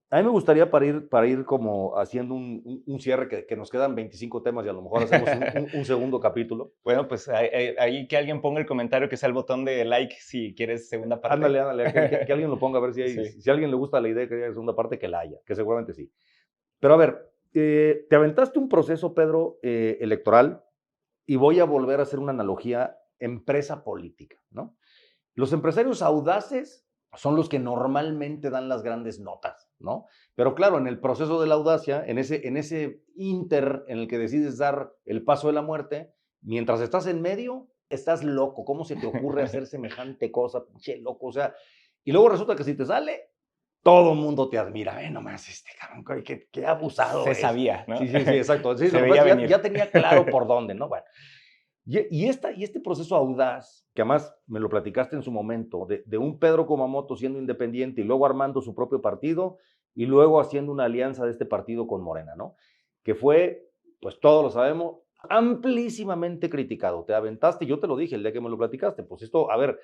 a mí me gustaría para ir como haciendo un cierre, que nos quedan 25 temas y a lo mejor hacemos un segundo capítulo. Bueno, pues ahí que alguien ponga el comentario que sea el botón de like si quieres segunda parte. Ándale, ándale, que alguien lo ponga a ver Sí. si a alguien le gusta la idea que haya segunda parte, que la haya, que seguramente sí. Pero a ver, te aventaste un proceso, Pedro, electoral, y voy a volver a hacer una analogía empresa política, ¿no? Los empresarios audaces son los que normalmente dan las grandes notas, ¿no? Pero claro, en el proceso de la audacia, en ese inter en el que decides dar el paso de la muerte, mientras estás en medio, estás loco. ¿Cómo se te ocurre hacer semejante cosa, pinche loco? O sea, y luego resulta que si te sale, todo el mundo te admira. Ve nomás este cabrón, qué abusado Se es. sabía, ¿no? Sí, sí, sí, exacto. Sí, Se lo que veía pasa es que venir. ya tenía claro por dónde, ¿no? Bueno, y este proceso audaz, que además me lo platicaste en su momento, de un Pedro Kumamoto siendo independiente y luego armando su propio partido y luego haciendo una alianza de este partido con Morena, ¿no? Que fue, pues todos lo sabemos, amplísimamente criticado. Te aventaste, yo te lo dije el día que me lo platicaste, pues esto, a ver,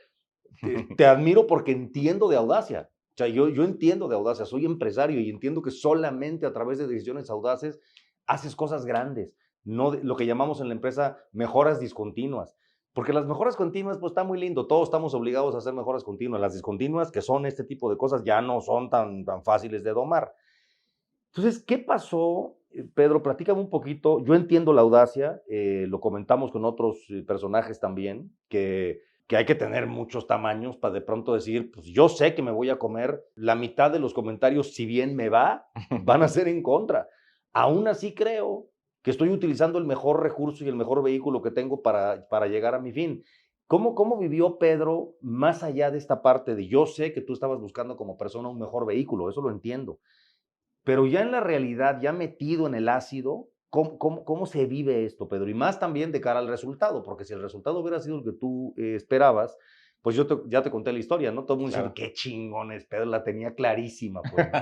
te admiro porque entiendo de audacia. O sea, yo entiendo de audacia, soy empresario y entiendo que solamente a través de decisiones audaces haces cosas grandes, no lo que llamamos en la empresa mejoras discontinuas. Porque las mejoras continuas, pues está muy lindo, todos estamos obligados a hacer mejoras continuas. Las discontinuas, que son este tipo de cosas, ya no son tan fáciles de domar. Entonces, ¿qué pasó, Pedro? Platícame un poquito. Yo entiendo la audacia, lo comentamos con otros personajes también, que hay que tener muchos tamaños para de pronto decir, pues yo sé que me voy a comer la mitad de los comentarios, si bien me va, van a ser en contra. Aún así creo que estoy utilizando el mejor recurso y el mejor vehículo que tengo para llegar a mi fin. ¿Cómo vivió Pedro más allá de esta parte de yo sé que tú estabas buscando como persona un mejor vehículo? Eso lo entiendo. Pero ya en la realidad, ya metido en el ácido, ¿cómo se vive esto, Pedro? Y más también de cara al resultado, porque si el resultado hubiera sido el que tú esperabas, pues ya te conté la historia, ¿no? Todo el mundo diciendo, Claro. qué chingones, Pedro la tenía clarísima, pues, ¿no?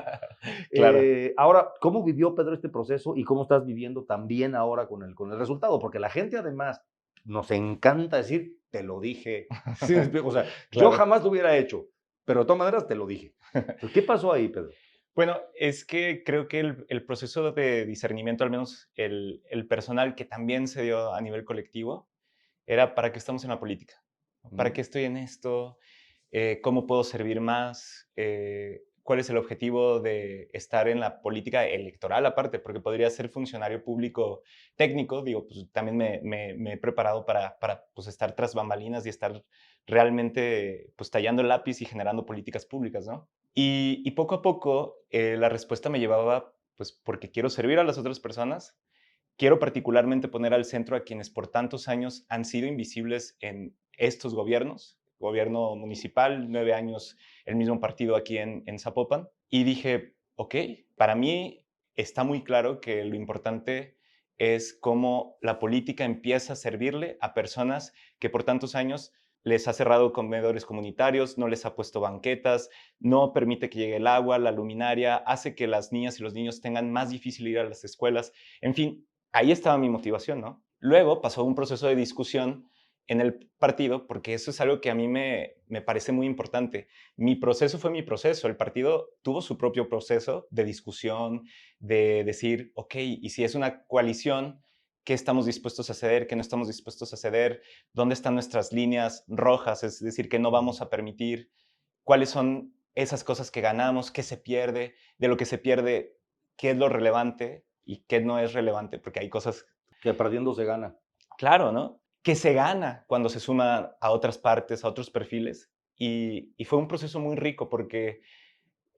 Claro. Ahora, ¿cómo vivió Pedro este proceso y cómo estás viviendo también ahora con el resultado? Porque la gente además nos encanta decir, te lo dije. ¿Sí me explico? O sea, yo Claro. jamás lo hubiera hecho, pero de todas maneras te lo dije. Entonces, ¿qué pasó ahí, Pedro? Bueno, es que creo que el proceso de discernimiento, al menos el personal que también se dio a nivel colectivo, era ¿para qué estamos en la política? ¿Para Mm. qué estoy en esto? ¿Cómo puedo servir más? cuál es el objetivo de estar en la política electoral aparte, porque podría ser funcionario público técnico, digo, pues también me he preparado para pues, estar tras bambalinas y estar realmente pues tallando el lápiz y generando políticas públicas, ¿no? Y poco a poco la respuesta me llevaba, pues porque quiero servir a las otras personas, quiero particularmente poner al centro a quienes por tantos años han sido invisibles en estos gobiernos, gobierno municipal, 9 años el mismo partido aquí en Zapopan, y dije, ok, para mí está muy claro que lo importante es cómo la política empieza a servirle a personas que por tantos años les ha cerrado comedores comunitarios, no les ha puesto banquetas, no permite que llegue el agua, la luminaria, hace que las niñas y los niños tengan más difícil ir a las escuelas. En fin, ahí estaba mi motivación, ¿no? Luego pasó un proceso de discusión en el partido, porque eso es algo que a mí me parece muy importante. Mi proceso fue mi proceso, el partido tuvo su propio proceso de discusión, de decir, ok, y si es una coalición, ¿qué estamos dispuestos a ceder, qué no estamos dispuestos a ceder? ¿Dónde están nuestras líneas rojas? Es decir, ¿qué no vamos a permitir? ¿Cuáles son esas cosas que ganamos? ¿Qué se pierde? De lo que se pierde, ¿qué es lo relevante y qué no es relevante? Porque hay cosas, Que perdiendo se gana. claro, ¿no? Que se gana cuando se suma a otras partes, a otros perfiles. Y fue un proceso muy rico porque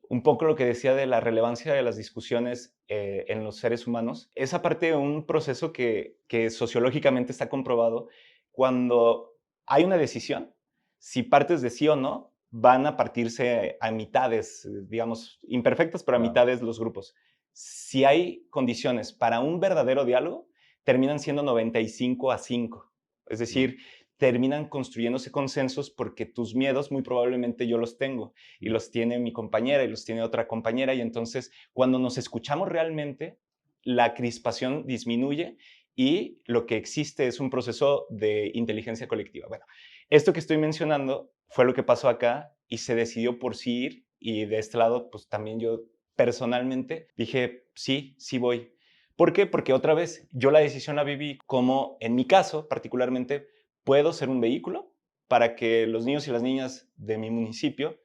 un poco lo que decía de la relevancia de las discusiones en los seres humanos, es aparte de un proceso que sociológicamente está comprobado, cuando hay una decisión, si partes de sí o no, van a partirse a mitades, digamos, imperfectas, pero a Claro. mitades los grupos. Si hay condiciones para un verdadero diálogo, terminan siendo 95-5. Es decir, terminan construyéndose consensos porque tus miedos muy probablemente yo los tengo y los tiene mi compañera y los tiene otra compañera, y entonces cuando nos escuchamos realmente, la crispación disminuye y lo que existe es un proceso de inteligencia colectiva. Bueno, esto que estoy mencionando fue lo que pasó acá y se decidió por sí ir, y de este lado pues también yo personalmente dije sí, sí voy. ¿Por qué? Porque otra vez yo la decisión la viví como, en mi caso particularmente, puedo ser un vehículo para que los niños y las niñas de mi municipio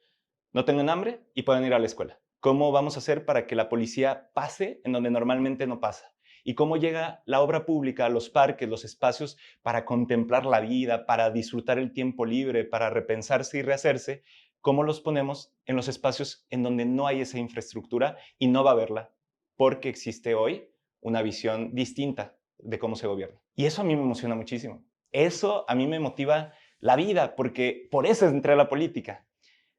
no tengan hambre y puedan ir a la escuela. ¿Cómo vamos a hacer para que la policía pase en donde normalmente no pasa? ¿Y cómo llega la obra pública a los parques, los espacios para contemplar la vida, para disfrutar el tiempo libre, para repensarse y rehacerse? ¿Cómo los ponemos en los espacios en donde no hay esa infraestructura y no va a haberla? Porque existe hoy una visión distinta de cómo se gobierna. Y eso a mí me emociona muchísimo. Eso a mí me motiva la vida, porque por eso entré a la política.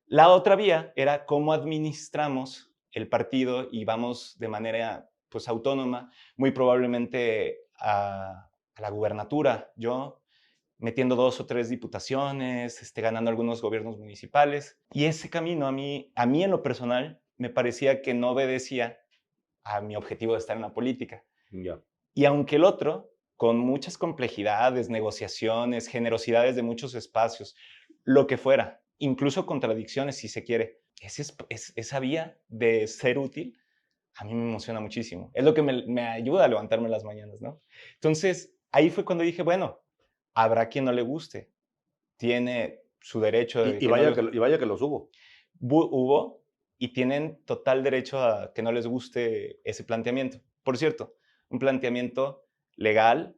La otra vía era cómo administramos el partido y vamos de manera pues autónoma, muy probablemente a la gubernatura, yo metiendo 2 o 3 diputaciones, ganando algunos gobiernos municipales. Y ese camino a mí en lo personal me parecía que no obedecía a mi objetivo de estar en la política. Ya. Y aunque el otro, con muchas complejidades, negociaciones, generosidades de muchos espacios, lo que fuera, incluso contradicciones si se quiere, esa vía de ser útil, a mí me emociona muchísimo. Es lo que me ayuda a levantarme las mañanas, ¿no? Entonces, ahí fue cuando dije, bueno, habrá quien no le guste, tiene su derecho de Y que no vaya le... que, y vaya que los hubo. Hubo, y tienen total derecho a que no les guste ese planteamiento. Por cierto, un planteamiento legal,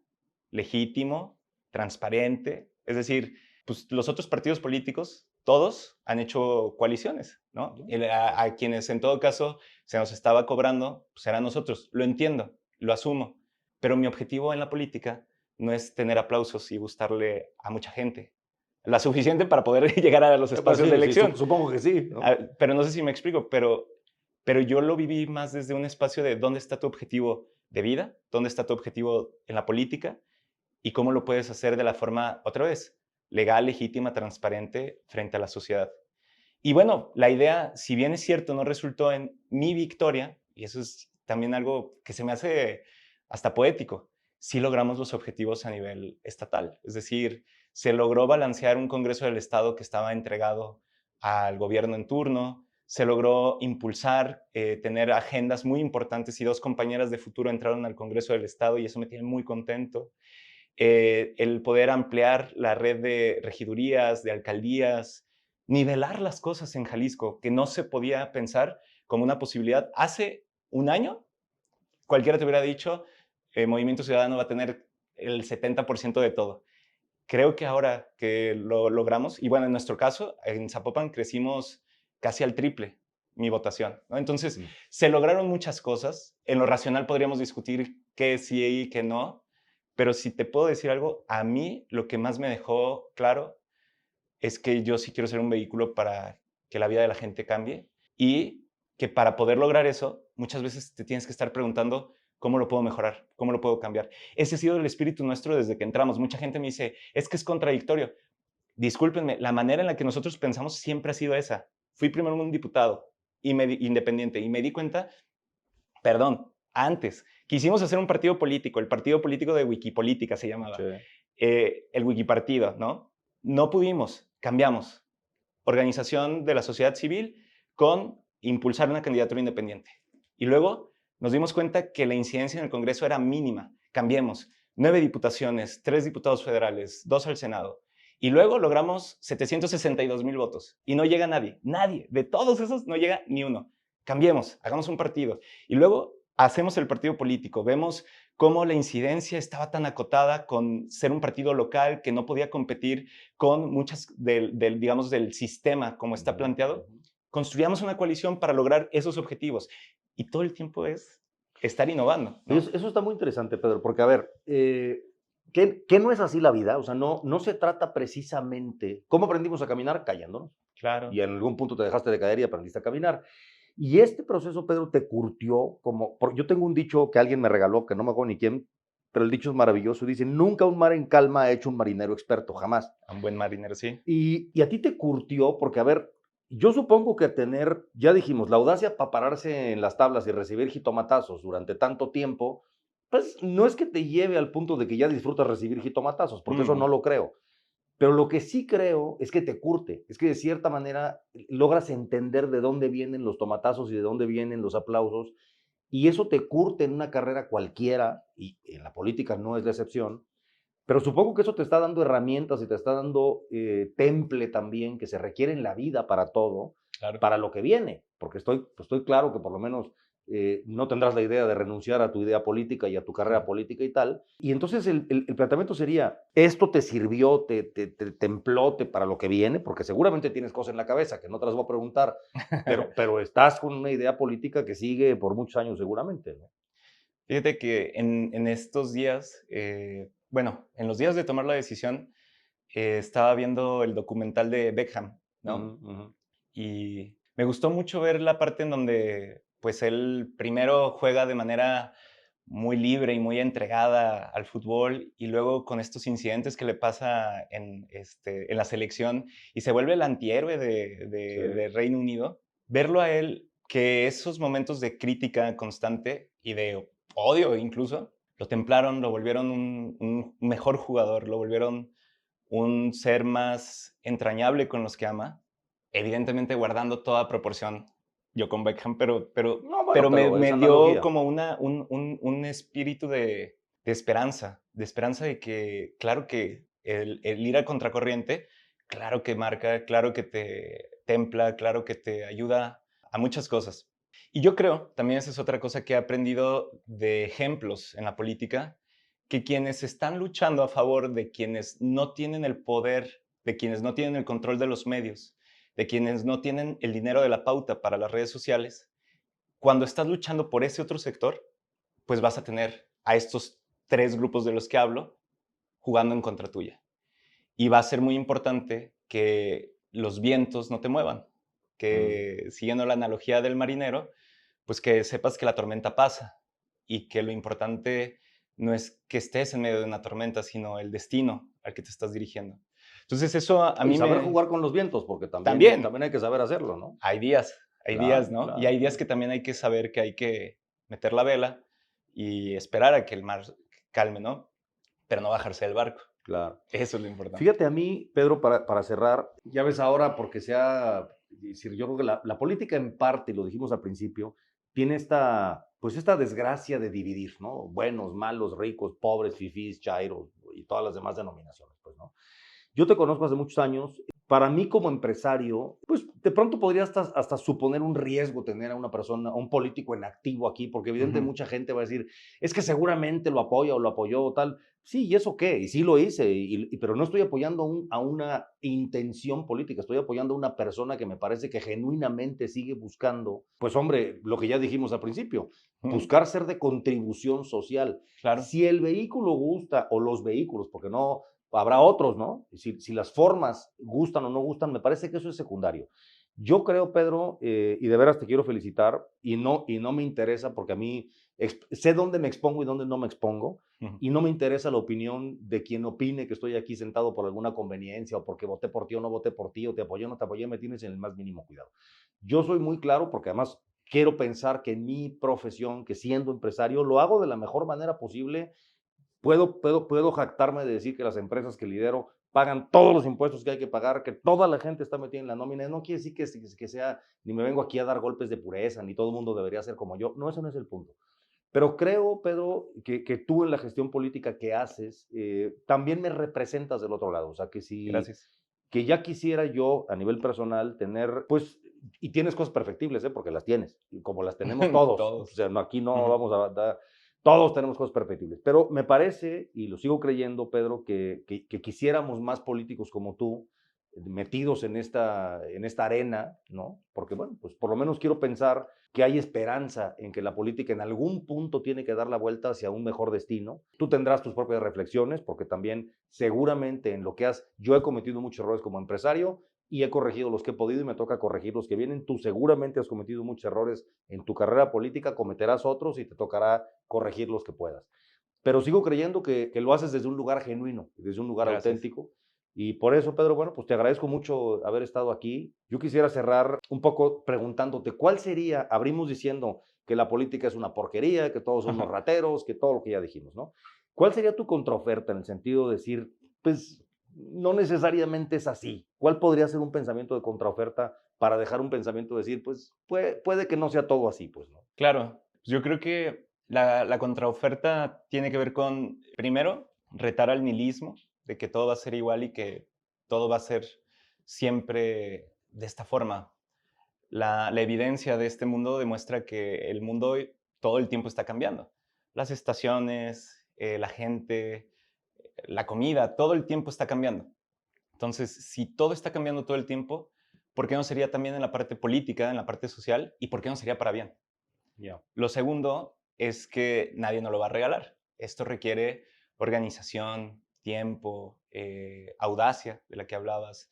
legítimo, transparente. Es decir, pues los otros partidos políticos, todos han hecho coaliciones, ¿no? A quienes en todo caso se nos estaba cobrando, pues eran nosotros. Lo entiendo, lo asumo. Pero mi objetivo en la política no es tener aplausos y gustarle a mucha gente. La suficiente para poder llegar a los Pues espacios de sí, sí, elección. supongo que sí, ¿no? Pero no sé si me explico, pero yo lo viví más desde un espacio de dónde está tu objetivo de vida, dónde está tu objetivo en la política y cómo lo puedes hacer de la forma, otra vez, legal, legítima, transparente frente a la sociedad. Y bueno, la idea, si bien es cierto, no resultó en mi victoria, y eso es también algo que se me hace hasta poético, sí logramos los objetivos a nivel estatal. Es decir, se logró balancear un Congreso del Estado que estaba entregado al gobierno en turno, se logró impulsar, tener agendas muy importantes, y 2 compañeras de futuro entraron al Congreso del Estado y eso me tiene muy contento. El poder ampliar la red de regidurías, de alcaldías, nivelar las cosas en Jalisco, que no se podía pensar como una posibilidad. Hace un año, cualquiera te hubiera dicho, Movimiento Ciudadano va a tener el 70% de todo. Creo que ahora que lo logramos, y bueno, en nuestro caso, en Zapopan crecimos casi al triple mi votación, ¿no? Entonces, se lograron muchas cosas. En lo racional podríamos discutir qué sí y qué no, pero si te puedo decir algo, a mí lo que más me dejó claro es que yo sí quiero ser un vehículo para que la vida de la gente cambie y que para poder lograr eso, muchas veces te tienes que estar preguntando cómo lo puedo mejorar, cómo lo puedo cambiar. Ese ha sido el espíritu nuestro desde que entramos. Mucha gente me dice, es que es contradictorio. Discúlpenme, la manera en la que nosotros pensamos siempre ha sido esa. Fui primero un diputado independiente y me di cuenta, perdón, antes, quisimos hacer un partido político, el partido político de Wikipolítica se llamaba, Sí. el Wikipartido, ¿no? No pudimos, cambiamos. Organización de la sociedad civil con impulsar una candidatura independiente. Y luego nos dimos cuenta que la incidencia en el Congreso era mínima. Cambiemos. 9 diputaciones, 3 diputados federales, 2 al Senado. Y luego logramos 762,000 votos. Y no llega nadie. Nadie. De todos esos no llega ni uno. Cambiemos, hagamos un partido. Y luego hacemos el partido político. Vemos cómo la incidencia estaba tan acotada con ser un partido local que no podía competir con muchas digamos, del sistema como está planteado. Construyamos una coalición para lograr esos objetivos. Y todo el tiempo es estar innovando, ¿no? Eso está muy interesante, Pedro, porque a ver, ¿qué no es así la vida? O sea, no se trata precisamente... ¿Cómo aprendimos a caminar? Cayéndonos. Claro. Y en algún punto te dejaste de caer y aprendiste a caminar. Y este proceso, Pedro, te curtió como... Yo tengo un dicho que alguien me regaló, que no me acuerdo ni quién, pero el dicho es maravilloso. Dice, nunca un mar en calma ha hecho un marinero experto, jamás. Un buen marinero, sí. Y a ti te curtió porque, a ver, yo supongo que tener, ya dijimos, la audacia para pararse en las tablas y recibir jitomatazos durante tanto tiempo, pues no es que te lleve al punto de que ya disfrutas recibir jitomatazos, porque eso no lo creo. Pero lo que sí creo es que te curte, es que de cierta manera logras entender de dónde vienen los tomatazos y de dónde vienen los aplausos, y eso te curte en una carrera cualquiera, y en la política no es la excepción, pero supongo que eso te está dando herramientas y te está dando temple también que se requiere en la vida para todo, Claro. para lo que viene, porque estoy claro que por lo menos no tendrás la idea de renunciar a tu idea política y a tu carrera política y tal. Y entonces el planteamiento sería, esto te sirvió, te templó para lo que viene, porque seguramente tienes cosas en la cabeza que no te las voy a preguntar, pero estás con una idea política que sigue por muchos años seguramente, ¿no? Fíjate que en estos días, bueno, en los días de tomar la decisión, estaba viendo el documental de Beckham, ¿no? Y me gustó mucho ver la parte en donde, pues, él primero juega de manera muy libre y muy entregada al fútbol, y luego con estos incidentes que le pasa en la selección, y se vuelve el antihéroe de Reino Unido. Verlo a él, que esos momentos de crítica constante y de odio incluso, lo templaron, lo volvieron un mejor jugador, lo volvieron un ser más entrañable con los que ama, evidentemente guardando toda proporción, yo con Beckham, No, bueno, pero pero es me dio analogía. como un espíritu de esperanza, de que, claro que el ir a contracorriente, claro que marca, claro que te templa, claro que te ayuda a muchas cosas. Y yo creo, también esa es otra cosa que he aprendido de ejemplos en la política, que quienes están luchando a favor de quienes no tienen el poder, de quienes no tienen el control de los medios, de quienes no tienen el dinero de la pauta para las redes sociales, cuando estás luchando por ese otro sector, pues vas a tener a estos 3 grupos de los que hablo jugando en contra tuya. Y va a ser muy importante que los vientos no te muevan, que siguiendo la analogía del marinero, pues que sepas que la tormenta pasa y que lo importante no es que estés en medio de una tormenta, sino el destino al que te estás dirigiendo. Entonces eso a Y mí saber me... jugar con los vientos, porque también, También, también hay que saber hacerlo, ¿no? hay días, Claro, ¿no? Y claro, hay días claro. que también hay que saber que hay que meter la vela y esperar a que el mar calme, ¿no? Pero no bajarse del barco. Claro. Eso es lo importante. Fíjate a mí, Pedro, para cerrar, ya ves ahora, porque decir, yo creo que la política en parte, y lo dijimos al principio, tiene pues esta desgracia de dividir, ¿no? Buenos, malos, ricos, pobres, fifís, chairos y todas las demás denominaciones, pues, ¿no? Yo te conozco hace muchos años, para mí como empresario, pues de pronto podría hasta suponer un riesgo tener a una persona, a un político en activo aquí, porque evidentemente Ujú. mucha gente va a decir, es que seguramente lo apoya o lo apoyó o tal. Sí, ¿y eso qué? Y sí lo hice, pero no estoy apoyando a una intención política, estoy apoyando a una persona que me parece que genuinamente sigue buscando, pues hombre, lo que ya dijimos al principio, Ujú. buscar ser de contribución social. Claro. Si el vehículo gusta, o los vehículos, porque no, habrá otros, ¿no? Si las formas gustan o no gustan, me parece que eso es secundario. Yo creo, Pedro, y de veras te quiero felicitar, y no me interesa porque a mí sé dónde me expongo y dónde no me expongo, Ujú. y no me interesa la opinión de quien opine que estoy aquí sentado por alguna conveniencia o porque voté por ti o no voté por ti, o te apoyé o no te apoyé, me tienes en el más mínimo cuidado. Yo soy muy claro porque además quiero pensar que en mi profesión, que siendo empresario, lo hago de la mejor manera posible. Puedo jactarme de decir que las empresas que lidero pagan todos los impuestos que hay que pagar, que toda la gente está metida en la nómina. No quiere decir que sea, ni me vengo aquí a dar golpes de pureza, ni todo el mundo debería ser como yo. No, ese no es el punto. Pero creo, Pedro, que tú en la gestión política que haces, también me representas del otro lado. O sea, Gracias. que ya quisiera yo a nivel personal tener, pues, y tienes cosas perfectibles, ¿eh? Porque las tienes, y como las tenemos todos. O Todos. sea, no, aquí no Ujú. vamos a dar, todos tenemos cosas perfectibles. Pero me parece, y lo sigo creyendo, Pedro, que quisiéramos más políticos como tú, metidos en esta arena, ¿no? Porque, bueno, pues por lo menos quiero pensar que hay esperanza en que la política en algún punto tiene que dar la vuelta hacia un mejor destino. Tú tendrás tus propias reflexiones, porque también seguramente en lo que yo he cometido muchos errores como empresario y he corregido los que he podido y me toca corregir los que vienen. Tú seguramente has cometido muchos errores en tu carrera política, cometerás otros y te tocará corregir los que puedas. Pero sigo creyendo que lo haces desde un lugar genuino, desde un lugar Gracias. auténtico. Y por eso, Pedro, bueno, pues te agradezco mucho haber estado aquí. Yo quisiera cerrar un poco preguntándote, ¿cuál sería, abrimos diciendo que la política es una porquería, que todos son unos rateros, que todo lo que ya dijimos, ¿no? ¿Cuál sería tu contraoferta en el sentido de decir, pues no necesariamente es así? ¿Cuál podría ser un pensamiento de contraoferta para dejar un pensamiento de decir, pues puede que no sea todo así, pues, ¿no? Claro, yo creo que la contraoferta tiene que ver con, primero, retar al nihilismo, de que todo va a ser igual y que todo va a ser siempre de esta forma. La evidencia de este mundo demuestra que el mundo todo el tiempo está cambiando. Las estaciones, la gente, la comida, todo el tiempo está cambiando. Entonces, si todo está cambiando todo el tiempo, ¿por qué no sería también en la parte política, en la parte social? ¿Y por qué no sería para bien? Ya. Lo segundo es que nadie nos lo va a regalar. Esto requiere organización, tiempo, audacia, de la que hablabas.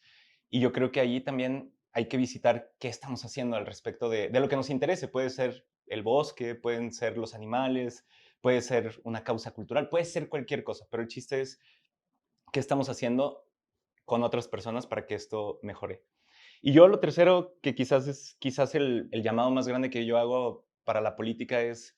Y yo creo que allí también hay que visitar qué estamos haciendo al respecto de lo que nos interese. Puede ser el bosque, pueden ser los animales, puede ser una causa cultural, puede ser cualquier cosa, pero el chiste es qué estamos haciendo con otras personas para que esto mejore. Y yo lo tercero, que quizás el llamado más grande que yo hago para la política es,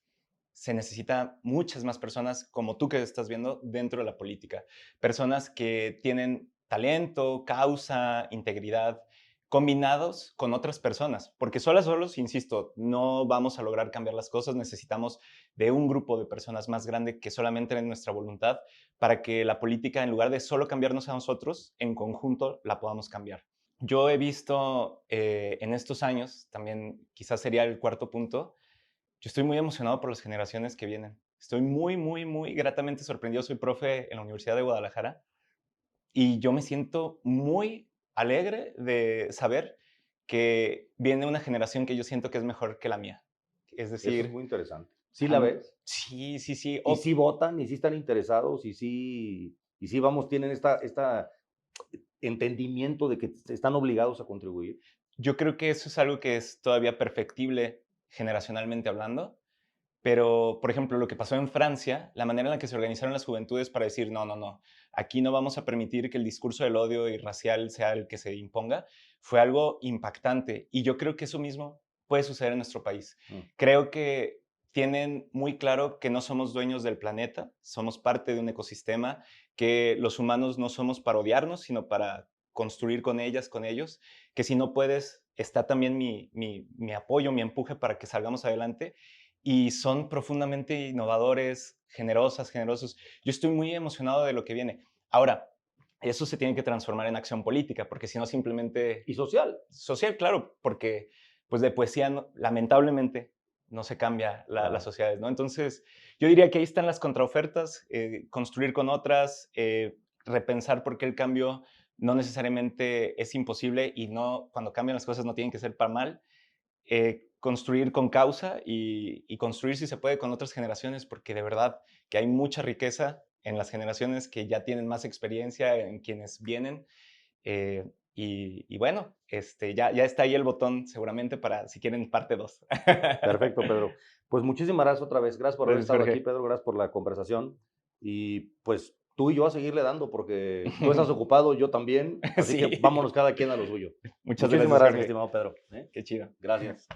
se necesita muchas más personas como tú que estás viendo dentro de la política. Personas que tienen talento, causa, integridad, combinados con otras personas. Porque solos, insisto, no vamos a lograr cambiar las cosas. Necesitamos de un grupo de personas más grande que solamente en nuestra voluntad para que la política, en lugar de solo cambiarnos a nosotros, en conjunto la podamos cambiar. Yo he visto en estos años, también quizás sería el cuarto punto, yo estoy muy emocionado por las generaciones que vienen. Estoy muy, muy, muy gratamente sorprendido. Soy profe en la Universidad de Guadalajara y yo me siento muy alegre de saber que viene una generación que yo siento que es mejor que la mía. Es Eso es decir, muy interesante. ¿Sí la ves? sí, sí, sí. Y sí votan, y sí están interesados, y sí, vamos, tienen esta entendimiento de que están obligados a contribuir. Yo creo que eso es algo que es todavía perfectible generacionalmente hablando. Pero, por ejemplo, lo que pasó en Francia, la manera en la que se organizaron las juventudes para decir, no, no, no, aquí no vamos a permitir que el discurso del odio y racial sea el que se imponga, fue algo impactante. Y yo creo que eso mismo puede suceder en nuestro país. Mm. Creo que tienen muy claro que no somos dueños del planeta, somos parte de un ecosistema, que los humanos no somos para odiarnos, sino para construir con ellas, con ellos, que si no puedes, está también mi apoyo, mi empuje para que salgamos adelante y son profundamente innovadores, generosas, generosos. Yo estoy muy emocionado de lo que viene. Ahora, eso se tiene que transformar en acción política, porque si no simplemente... Y social. Social, claro, porque pues de poesía lamentablemente no se cambia las sociedades, ¿no? Entonces, yo diría que ahí están las contraofertas, construir con otras, repensar por qué el cambio no necesariamente es imposible y no, cuando cambian las cosas no tienen que ser para mal, construir con causa y construir si se puede con otras generaciones, porque de verdad que hay mucha riqueza en las generaciones que ya tienen más experiencia, en quienes vienen. Y bueno, ya está ahí el botón seguramente para si quieren parte 2. Perfecto, Pedro. Pues muchísimas gracias otra vez. Gracias por haber Gracias, estado aquí, Jorge. Pedro. Gracias por la conversación. Y pues tú y yo a seguirle dando porque tú estás ocupado, yo también. Así que Sí. vámonos cada quien a lo suyo. Muchas Muchísimas gracias, gracias, mi Jorge. estimado Pedro. Qué chido. Gracias.